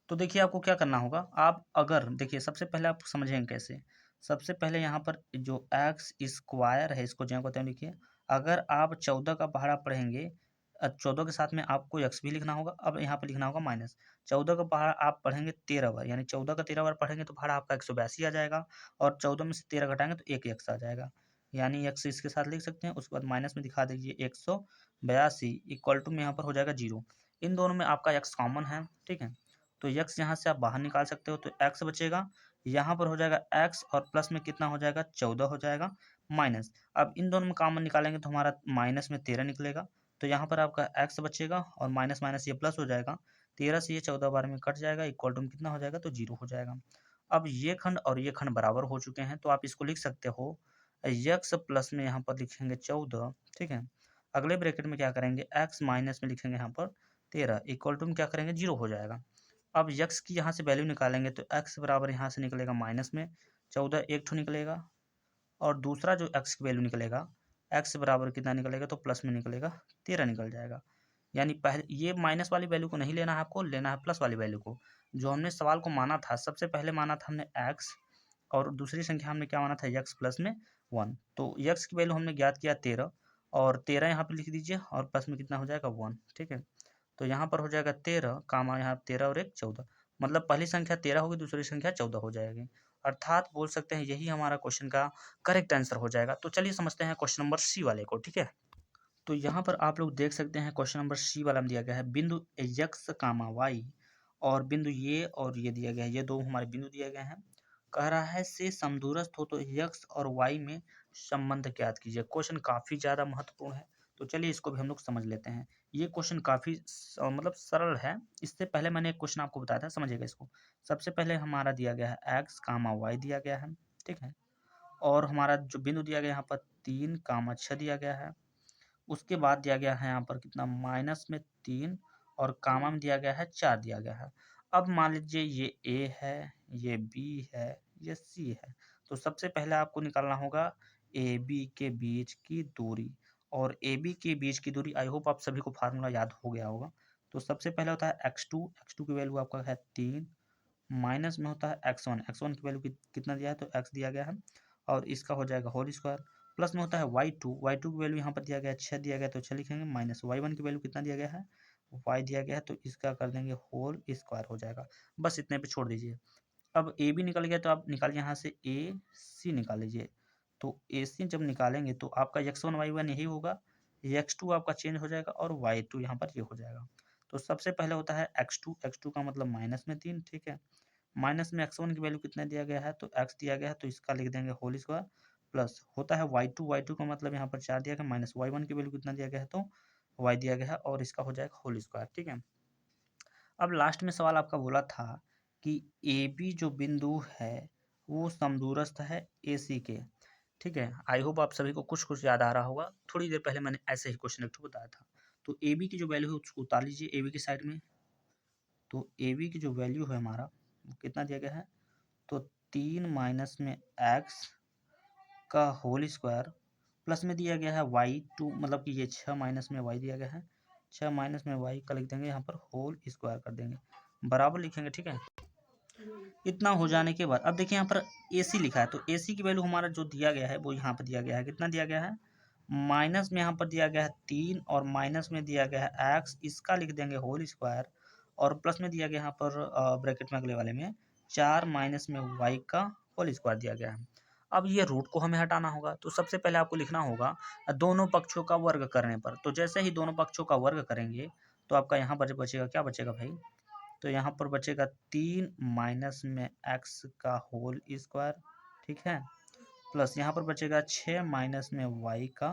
तो देखिए आपको क्या करना होगा, आप अगर देखिए सबसे पहले आप समझेंगे कैसे। सबसे पहले यहाँ पर जो एक्स स्क्वायर है इसको जो कहते हैं लिखिए, अगर आप 14 का पहाड़ा पढ़ेंगे 14 के साथ में आपको एक्स भी लिखना होगा, अब यहाँ पर लिखना होगा माइनस 14 का पहाड़ा आप पढ़ेंगे 13 बार, यानी 14 का 13 बार पढ़ेंगे तो पहाड़ा आपका 182 आ जाएगा, और 14 में से 13 घटाएंगे तो एक एक्स आ जाएगा, यानी एक्स इसके साथ लिख सकते हैं। उसके बाद माइनस में दिखा दीजिए 182 इक्वल टू में यहाँ पर हो जाएगा 0। इन दोनों में आपका एक्स कॉमन है, ठीक है, तो x यहाँ से आप बाहर निकाल सकते हो तो x बचेगा, यहाँ पर हो जाएगा x और प्लस में कितना हो जाएगा 14 हो जाएगा माइनस। अब इन दोनों में कॉमन निकालेंगे तो हमारा माइनस में 13 निकलेगा, तो यहाँ पर आपका x बचेगा और माइनस माइनस ये प्लस हो जाएगा, 13 से ये 14 बार में कट जाएगा, इक्वल टू कितना हो जाएगा तो 0 हो जाएगा। अब ये खंड और ये खंड बराबर हो चुके हैं तो आप इसको लिख सकते हो x प्लस में यहाँ पर लिखेंगे 14, ठीक है, अगले ब्रैकेट में क्या करेंगे x माइनस में लिखेंगे यहाँ पर 13 इक्वल टू में क्या करेंगे 0 हो जाएगा। अब यक्स की यहाँ से वैल्यू निकालेंगे तो एक्स बराबर यहाँ से निकलेगा माइनस में 14 एक ठो निकलेगा, और दूसरा जो एक्स की वैल्यू निकलेगा एक्स बराबर कितना निकलेगा तो प्लस में निकलेगा 13 निकल जाएगा। यानी पहले ये माइनस वाली वैल्यू को नहीं लेना है, आपको लेना है प्लस वाली वैल्यू को। जो हमने सवाल को माना था, सबसे पहले माना था हमने एक्स, और दूसरी संख्या हमने क्या माना था एक्स प्लस में 1, तो एक्स की वैल्यू हमने ज्ञात किया 13, और 13 यहाँ पे लिख दीजिए और प्लस में कितना हो जाएगा 1, ठीक है। तो यहाँ पर हो जाएगा 13 कामा यहाँ 13 और एक 14, मतलब पहली संख्या 13 होगी दूसरी संख्या 14 हो जाएगी, अर्थात बोल सकते हैं यही हमारा क्वेश्चन का करेक्ट आंसर हो जाएगा। तो चलिए समझते हैं क्वेश्चन नंबर सी वाले को, ठीक है। तो यहाँ पर आप लोग देख सकते हैं क्वेश्चन नंबर सी वाला में दिया गया है बिंदु एक्स कामा वाई, और बिंदु ये और ये दिया गया है, ये दो हमारे बिंदु दिए गए हैं। कह रहा है से समदूरस्थ हो तो एक्स और वाई में संबंध ज्ञात कीजिए। क्वेश्चन काफ़ी ज़्यादा महत्वपूर्ण है, तो चलिए इसको भी हम लोग समझ लेते हैं। ये क्वेश्चन काफ़ी मतलब सरल है। इससे पहले मैंने एक क्वेश्चन आपको बताया था, समझिएगा इसको। सबसे पहले हमारा दिया गया है एक्स कामा वाई दिया गया है, ठीक है, और हमारा जो बिंदु दिया गया यहाँ पर 3 कामा 6 दिया गया है। उसके बाद दिया गया है यहाँ पर कितना माइनस में 3, और कामा में दिया गया है 4 दिया गया है। अब मान लीजिए ये ए है, ये बी है, ये सी है, तो सबसे पहले आपको निकालना होगा ए बी के बीच की दूरी, और ए बी के बीच की दूरी आई होप आप सभी को फार्मूला याद हो गया होगा। तो सबसे पहले होता है x2 की वैल्यू आपका है 3, माइनस में होता है x1 की वैल्यू कितना दिया है तो x दिया गया है, और इसका हो जाएगा होल स्क्वायर, प्लस में होता है y2 की वैल्यू यहाँ पर दिया गया है 6 दिया गया, तो 6 लिखेंगे, माइनस y1 की वैल्यू कितना दिया गया है y दिया गया है, तो इसका कर देंगे होल स्क्वायर हो जाएगा। बस इतने पे छोड़ दीजिए। अब ए बी निकल गया तो आप निकालिए यहाँ से ए सी निकाल लीजिए। तो ए सी जब निकालेंगे तो आपका x1 y1 यही होगा, x2 आपका चेंज हो जाएगा और y2 यहाँ पर ये हो जाएगा। तो सबसे पहले होता है x2 का मतलब माइनस में 3, ठीक है, माइनस में x1 की वैल्यू कितना दिया गया है तो x दिया गया है, तो इसका लिख देंगे होल स्क्वायर, प्लस होता है y2 का मतलब यहाँ पर 4 दिया गया, माइनस y1 की वैल्यू कितना दिया गया है तो y दिया गया है, और इसका हो जाएगा होल स्क्वायर, ठीक है। अब लास्ट में सवाल आपका बोला था कि ए बी जो बिंदु है वो समदूरस्थ है ए सी के, ठीक है। आई होप आप सभी को कुछ कुछ याद आ रहा होगा, थोड़ी देर पहले मैंने ऐसे ही क्वेश्चन एक ठो बताया था। तो ए बी की जो वैल्यू है उसको उतार लीजिए ए बी की साइड में। तो ए बी की जो वैल्यू है हमारा वो कितना दिया गया है तो 3 माइनस में एक्स का होल स्क्वायर, प्लस में दिया गया है y2, मतलब कि ये 6 माइनस में y दिया गया है, 6 माइनस में y का लिख देंगे यहाँ पर होल स्क्वायर कर देंगे, बराबर लिखेंगे। ठीक है, इतना हो जाने के बाद अब देखिए यहाँ पर AC लिखा है, तो AC की वैल्यू हमारा जो दिया गया है वो यहाँ पर दिया गया है, कितना दिया गया है, माइनस में यहाँ पर दिया गया है 3 और माइनस में दिया गया है x, इसका लिख देंगे होल स्क्वायर, और प्लस में दिया गया यहाँ पर ब्रैकेट में अगले वाले में 4 माइनस में y का होल स्क्वायर दिया गया है। अब ये रूट को हमें हटाना होगा, तो सबसे पहले आपको लिखना होगा दोनों पक्षों का वर्ग करने पर, तो जैसे ही दोनों पक्षों का वर्ग करेंगे तो आपका यहाँ पर बचेगा, क्या बचेगा भाई, तो यहाँ पर बचेगा 3 माइनस में x का होल स्क्वायर, ठीक है, प्लस यहाँ पर बचेगा 6 माइनस में y का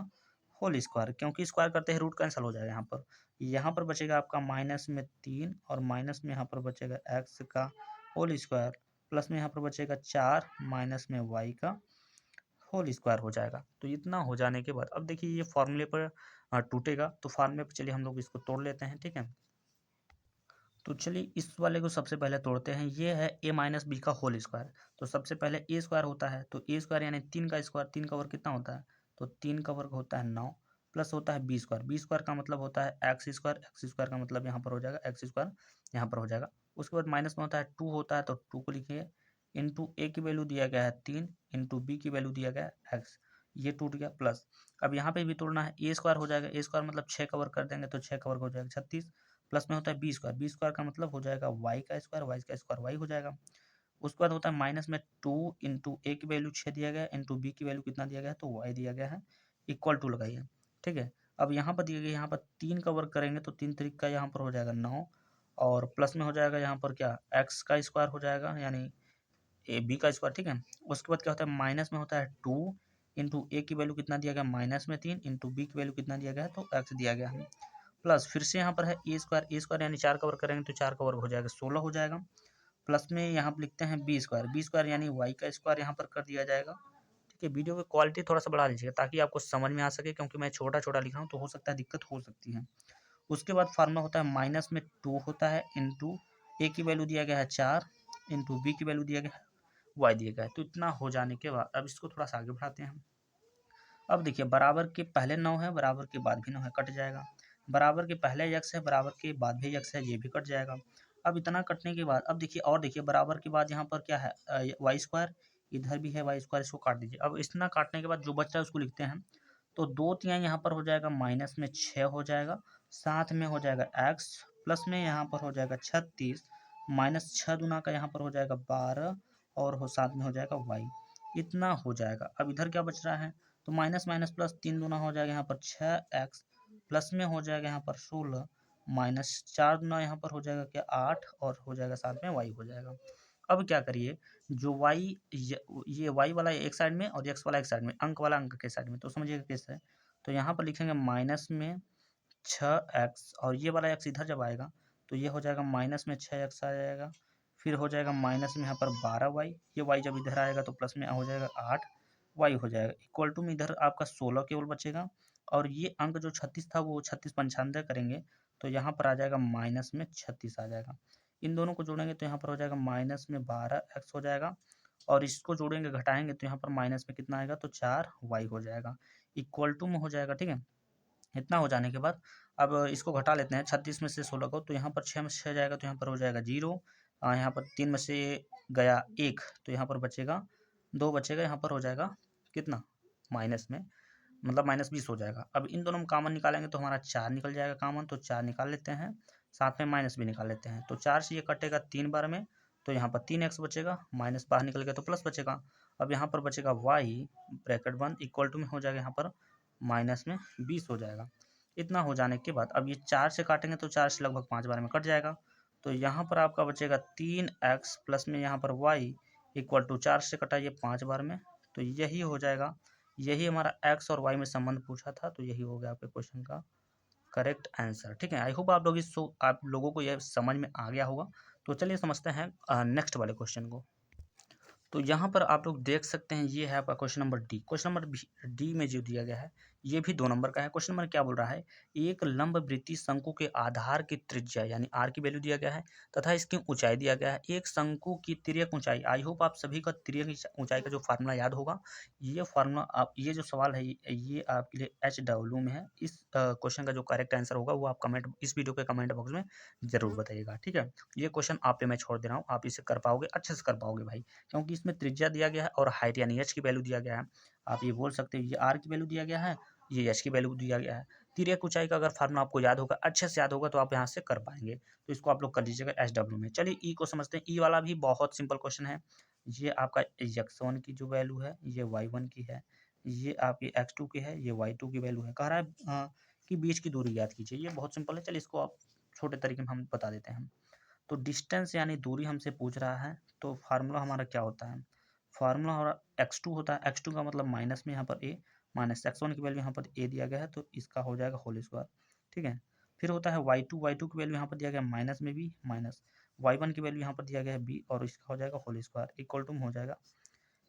होल स्क्वायर, क्योंकि स्क्वायर करते हैं रूट कैंसिल हो जाएगा। यहाँ पर बचेगा आपका माइनस में 3 और माइनस में यहाँ पर बचेगा x का होल स्क्वायर, प्लस में यहाँ पर बचेगा 4 माइनस में y का होल स्क्वायर हो जाएगा। तो इतना हो जाने के बाद अब देखिए ये फॉर्मूले पर टूटेगा, तो फॉर्मूले पर चलिए हम लोग इसको तोड़ लेते हैं। ठीक है, तो चलिए इस वाले को सबसे पहले तोड़ते हैं। ये है a माइनस बी का होल स्क्वायर, तो सबसे पहले a स्क्वायर होता है, तो a स्क्वायर यानी 3 का स्क्वायर, 3 का वर्ग कितना होता है, तो 3 का वर्ग होता है 9, प्लस होता है b स्क्वायर, b स्क्वायर का मतलब होता है एक्स स्क्वायर, एक्स स्क्वायर का मतलब यहाँ पर हो जाएगा एक्स स्क्वायर, यहाँ पर हो जाएगा। उसके बाद माइनस में होता है 2 होता है, तो 2 को लिखिए, इंटू ए की वैल्यू दिया गया है 3, इंटू बी की वैल्यू दिया गया है एक्स, ये टूट गया। प्लस अब यहाँ पे भी तोड़ना है, ए स्क्वायर हो जाएगा, ए स्क्वायर मतलब 6 का वर्ग कर देंगे तो 6 का वर्ग हो जाएगा 36, प्लस में होता है बी स्क्वायर, बी स्क्वायर का मतलब हो जाएगा वाई का स्क्वायर, वाई का स्क्वायर वाई हो जाएगा। उसके बाद होता है माइनस में 2 इंटू ए की वैल्यू 6 दिया गया है, इंटू बी की वैल्यू कितना दिया गया है, तो वाई दिया गया है, इक्वल टू लगाइए। ठीक है, अब यहाँ पर दिया गया, यहाँ पर 3 का वर्ग करेंगे तो 3 तरीक का यहाँ पर हो जाएगा 9, और प्लस में हो जाएगा यहाँ पर क्या, एक्स का स्क्वायर हो जाएगा, यानी ए बी का स्क्वायर। ठीक है, उसके बाद क्या होता है, माइनस में होता है 2 इंटू ए की वैल्यू कितना दिया गया, माइनस में 3, इंटू बी की वैल्यू कितना दिया गया है, तो एक्स दिया गया है। प्लस फिर से यहाँ पर है ए स्क्वायर, ए स्क्वायर यानी 4 का वर्ग करेंगे तो 4 का वर्ग हो जाएगा 16 हो जाएगा। प्लस में यहाँ पर लिखते हैं बी स्क्वायर, बी स्क्वायर यानी वाई का स्क्वायर यहाँ पर कर दिया जाएगा। ठीक है, वीडियो की क्वालिटी थोड़ा सा बढ़ा लीजिएगा ताकि आपको समझ में आ सके, क्योंकि मैं छोटा छोटा लिख रहा हूँ तो हो सकता है दिक्कत हो सकती है। उसके बाद फार्मूला होता है माइनस में 2 होता है, इंटू ए की वैल्यू दिया गया है 4, इंटू बी की वैल्यू दिया गया है वाई दिया गया है। तो इतना हो जाने के बाद अब इसको थोड़ा सा आगे बढ़ाते हैं। अब देखिए बराबर के पहले 9 है, बराबर के बाद भी 9 है, कट जाएगा। बराबर के पहले यक्स है, बराबर के बाद भी यक्स है, ये भी कट जाएगा। अब इतना कटने के बाद अब देखिए, और देखिए बराबर के बाद यहाँ पर क्या है, वाई स्क्वायर, इधर भी है वाई स्क्वायर, इसको काट दीजिए। अब इतना काटने के बाद जो बच रहा है उसको लिखते हैं, तो 2 तिहाई यहाँ पर हो जाएगा माइनस में 6 हो जाएगा, साथ में हो जाएगा एक्स, प्लस में यहाँ पर हो जाएगा 36, माइनस 6 दूना का यहाँ पर हो जाएगा 12, और हो साथ में हो जाएगा वाई, इतना हो जाएगा। अब इधर क्या बच रहा है, तो माइनस माइनस प्लस 3 दूना हो जाएगा यहाँ पर 6x, प्लस में हो जाएगा यहाँ पर 16, माइनस 4 दूना यहाँ पर हो जाएगा क्या 8, और हो जाएगा साथ में y हो जाएगा। अब क्या करिए, जो y ये y वाला एक साइड में और x वाला एक साइड में, अंक वाला अंक के साइड में, तो समझिएगा कैसे है। तो यहाँ पर लिखेंगे माइनस में 6x, और ये वाला x इधर जब आएगा तो ये हो जाएगा माइनस में 6x आ जाएगा, फिर हो जाएगा माइनस में यहाँ पर 12y, ये y जब इधर आएगा तो प्लस में हो जाएगा 8 वाई हो जाएगा, इक्वल टू में इधर आपका 16 केवल बचेगा, और ये अंक जो 36 था वो 36 पंचानवे करेंगे तो यहाँ पर आ जाएगा माइनस में 36 आ जाएगा। इन दोनों को जोड़ेंगे तो यहाँ पर हो जाएगा माइनस में 12x हो जाएगा, और इसको जोड़ेंगे घटाएंगे तो यहाँ पर माइनस में कितना आएगा, तो 4y हो जाएगा, इक्वल टू में हो जाएगा। ठीक है, इतना हो जाने के बाद अब इसको घटा लेते हैं 36 में से 16 को, तो यहाँ पर 6 में से 6 जाएगा तो यहाँ पर हो जाएगा 0, यहाँ पर 3 में से गया 1 तो यहाँ पर बचेगा 2 बचेगा, यहाँ पर हो जाएगा कितना, माइनस में मतलब माइनस 20 हो जाएगा। अब इन दोनों में कॉमन निकालेंगे तो हमारा 4 निकल जाएगा कॉमन, तो 4 निकाल लेते हैं, साथ में माइनस भी निकाल लेते हैं, तो 4 से ये कटेगा 3 बार में, तो यहाँ पर 3x बचेगा, माइनस बाहर निकल गया तो प्लस बचेगा। अब यहाँ पर बचेगा y ब्रैकेट बंद, इक्वल टू में हो जाएगा यहाँ पर माइनस में 20 हो जाएगा। इतना हो जाने के बाद अब ये 4 से काटेंगे तो 4 से लगभग 5 बार में कट जाएगा, तो यहाँ पर आपका बचेगा 3x, प्लस में यहाँ पर y इक्वल टू 4 से कटाइए 5 बार में, तो यही हो जाएगा, यही हमारा x और y में संबंध पूछा था, तो यही हो गया आपके क्वेश्चन का करेक्ट आंसर। ठीक है, आई होप आप लोगों को यह समझ में आ गया होगा। तो चलिए समझते हैं नेक्स्ट वाले क्वेश्चन को। तो यहाँ पर आप लोग देख सकते हैं, ये है आपका question number D. Question number D में जो दिया गया है, ये भी 2 नंबर का है। क्वेश्चन नंबर क्या बोल रहा है, एक लंबवृत्तीय शंकु के आधार की त्रिज्या यानी आर की वैल्यू दिया गया है तथा इसकी ऊंचाई दिया गया है। एक शंकु की तिर्यक ऊंचाई, आई होप आप सभी का तिर्यक ऊंचाई का जो फार्मूला याद होगा। ये फार्मूला आप, ये जो सवाल है ये आपके लिए HW में है। इस क्वेश्चन का जो करेक्ट आंसर होगा वो आप कमेंट, इस वीडियो के कमेंट बॉक्स में जरूर बताइएगा, ठीक है। ये क्वेश्चन आप पे मैं छोड़ दे रहा हूँ, आप इसे कर पाओगे, अच्छे से कर पाओगे भाई, क्योंकि इसमें त्रिज्या दिया गया है और हाइट यानी एच की वैल्यू दिया गया है। आप ये बोल सकते हो ये आर की वैल्यू दिया गया है, ये एच की वैल्यू दिया गया है। तिर्यक ऊंचाई का अगर फार्मूला आपको याद होगा, अच्छे से याद होगा, तो आप यहाँ से कर पाएंगे। तो इसको आप लोग कर लीजिएगा HW में। चलिए ई को समझते हैं। ई वाला भी बहुत सिंपल क्वेश्चन है। ये आपका x1 की जो वैल्यू है ये y1 की है, ये आपकी x2 की है, ये y2 की वैल्यू है। कह रहा है कि बीच की दूरी याद कीजिए। ये बहुत सिंपल है। चलिए इसको आप छोटे तरीके में हम बता देते हैं। तो डिस्टेंस यानी दूरी हमसे पूछ रहा है, तो फार्मूला हमारा क्या होता है, फार्मूला हमारा x2 होता है। x2 का मतलब माइनस में यहाँ पर a, माइनस x1 की वैल्यू यहाँ पर a दिया गया है, तो इसका हो जाएगा होल स्क्वायर, ठीक है। फिर होता है y2 की वैल्यू यहाँ पर दिया गया माइनस में b, माइनस y1 की वैल्यू यहाँ पर दिया गया है b, और इसका हो जाएगा होल स्क्वायर इक्वल टू हो जाएगा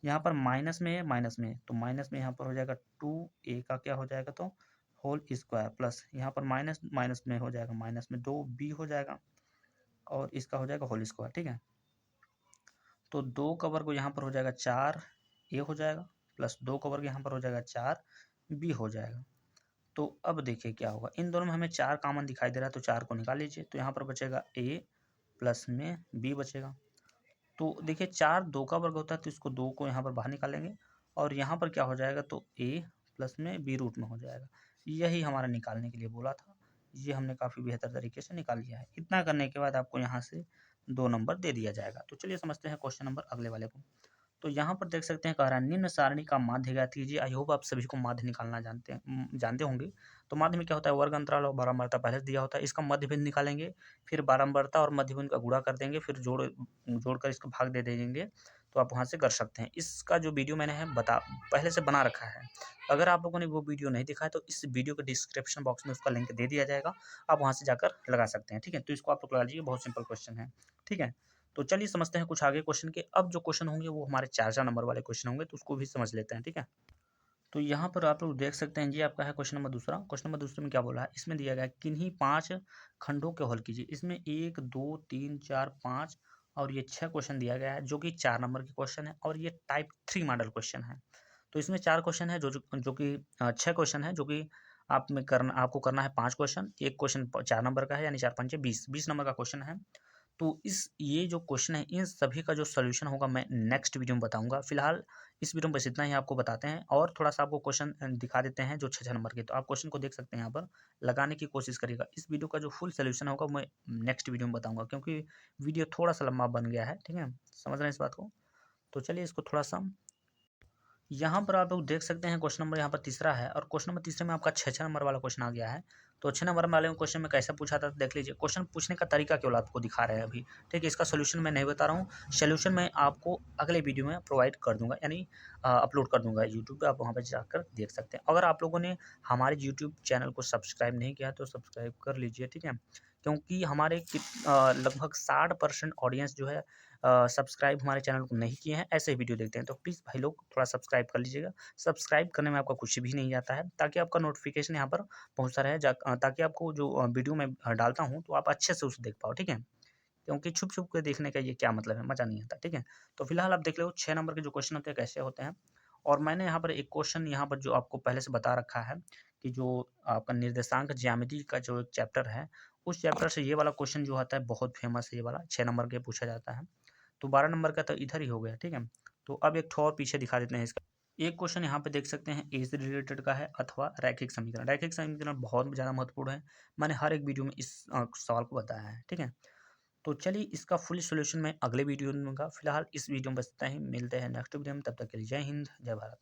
यहाँ पर माइनस में है, माइनस में, तो माइनस में यहाँ पर हो जाएगा 2a का क्या हो जाएगा, तो होल स्क्वायर, प्लस यहाँ पर माइनस माइनस में हो जाएगा, माइनस में 2b हो जाएगा, और इसका हो जाएगा होल स्क्वायर, ठीक है। तो 2 का वर्ग यहाँ पर हो जाएगा 4a हो जाएगा, प्लस 2 का वर्ग यहाँ पर हो जाएगा 4b हो जाएगा। तो अब देखिए क्या होगा, इन दोनों में हमें 4 कॉमन दिखाई दे रहा है, तो 4 को निकाल लीजिए, तो यहाँ पर बचेगा a प्लस में b बचेगा। तो देखिए 4 2 का वर्ग होता है, तो इसको 2 को यहाँ पर बाहर निकालेंगे, और यहाँ पर क्या हो जाएगा, तो a प्लस में b रूट में हो जाएगा। यही हमारा निकालने के लिए बोला था, ये हमने काफ़ी बेहतर तरीके से निकाल लिया है। इतना करने के बाद आपको यहाँ से 2 नंबर दे दिया जाएगा। तो चलिए समझते हैं क्वेश्चन नंबर अगले वाले को। तो यहाँ पर देख सकते हैं, कह रहा है निम्न सारणी का माध्य ज्ञात कीजिए। आई होप आप सभी को माध्य निकालना जानते होंगे। तो माध्य में क्या होता है, वर्ग अंतराल और बारंबारता पहले से दिया होता है, इसका मध्य बिंदु निकालेंगे, फिर बारंबारता और मध्य बिंदु का गुणा कर देंगे, फिर जोड़कर इसको भाग दे देंगे, तो आप वहाँ से कर सकते हैं। इसका जो वीडियो मैंने है पहले से बना रखा है। अगर आप लोगों ने वो वीडियो नहीं देखा है तो इस वीडियो के डिस्क्रिप्शन बॉक्स में उसका लिंक दे दिया जाएगा, आप वहाँ से जाकर लगा सकते हैं, ठीक है। तो इसको आप लोग लगा लीजिए, बहुत सिंपल क्वेश्चन है, ठीक है। तो चलिए समझते हैं कुछ आगे क्वेश्चन के। अब जो क्वेश्चन होंगे वो हमारे 4 नंबर वाले क्वेश्चन होंगे, तो उसको भी समझ लेते हैं, ठीक है। तो यहाँ पर आप लोग देख सकते हैं, ये आपका है क्वेश्चन नंबर दूसरा। क्वेश्चन नंबर दूसरे में क्या बोला है, इसमें दिया गया है किन्हीं 5 खंडों के हल कीजिए। इसमें 1 2 3 4 5 और ये 6 क्वेश्चन दिया गया है, जो कि 4 नंबर के क्वेश्चन है, और ये टाइप 3 मॉडल क्वेश्चन है। तो इसमें 4 क्वेश्चन है, जो कि 6 क्वेश्चन है, जो कि आपको करना है 5 क्वेश्चन। एक क्वेश्चन 4 नंबर का है, यानी 4 5 20 नंबर का क्वेश्चन है। तो ये जो क्वेश्चन है, इन सभी का जो सॉल्यूशन होगा मैं नेक्स्ट वीडियो में बताऊंगा। फिलहाल इस वीडियो में बस इतना ही आपको बताते हैं, और थोड़ा सा आपको क्वेश्चन दिखा देते हैं जो 6 नंबर के। तो आप क्वेश्चन को देख सकते हैं, यहाँ पर लगाने की कोशिश करिएगा। इस वीडियो का जो फुल सॉल्यूशन होगा मैं नेक्स्ट वीडियो में बताऊंगा, क्योंकि वीडियो थोड़ा सा लंबा बन गया है, ठीक है, समझ रहे हैं इस बात को। तो चलिए इसको थोड़ा सा, यहाँ पर आप लोग देख सकते हैं क्वेश्चन नंबर यहाँ पर तीसरा है, और क्वेश्चन नंबर तीसरे में आपका 6 नंबर वाला क्वेश्चन आ गया है। तो 6 नंबर वाले क्वेश्चन में कैसे पूछा था, देख लीजिए। क्वेश्चन पूछने का तरीका केवल आपको दिखा रहे हैं अभी, ठीक है। इसका सोल्यूशन मैं नहीं बता रहा हूँ, सोल्यूशन मैं आपको अगले वीडियो में प्रोवाइड कर दूंगा, यानी अपलोड कर दूंगा यूट्यूब पर, आप वहाँ पर जाकर देख सकते हैं। अगर आप लोगों ने हमारे यूट्यूब चैनल को सब्सक्राइब नहीं किया तो सब्सक्राइब कर लीजिए, ठीक है, क्योंकि हमारे लगभग 60% ऑडियंस जो है सब्सक्राइब हमारे चैनल को नहीं किए हैं, ऐसे ही वीडियो देखते हैं। तो प्लीज़ भाई लोग थोड़ा सब्सक्राइब कर लीजिएगा। सब्सक्राइब करने में आपका कुछ भी नहीं जाता है, ताकि आपका नोटिफिकेशन यहाँ पर पहुँचता रहे, ताकि आपको जो वीडियो मैं डालता हूँ तो आप अच्छे से उसे देख पाओ, ठीक है। क्योंकि छुप छुप के देखने का ये क्या मतलब है, मज़ा नहीं आता, ठीक है। तो फिलहाल आप देख लो 6 नंबर के जो क्वेश्चन होते हैं कैसे होते हैं। और मैंने यहाँ पर एक क्वेश्चन यहाँ पर जो आपको पहले से बता रखा है, कि जो आपका निर्देशांक ज्यामिति का जो एक चैप्टर है, उस चैप्टर से ये वाला क्वेश्चन जो आता है बहुत फेमस है, ये वाला 6 नंबर के पूछा जाता है। तो 12 नंबर का तो इधर ही हो गया, ठीक है। तो अब एक ठो और पीछे दिखा देते हैं इसका। एक क्वेश्चन यहाँ पे देख सकते हैं, ए से रिलेटेड का है, अथवा रैखिक समीकरण। रैखिक समीकरण बहुत ज़्यादा महत्वपूर्ण है, मैंने हर एक वीडियो में इस सवाल को बताया है, ठीक है। तो चलिए इसका फुल सॉल्यूशन मैं अगले वीडियो में दूंगा। फिलहाल इस वीडियो में बस इतना ही, मिलते हैं नेक्स्ट वीडियो में, तब तक के लिए जय हिंद, जय भारत।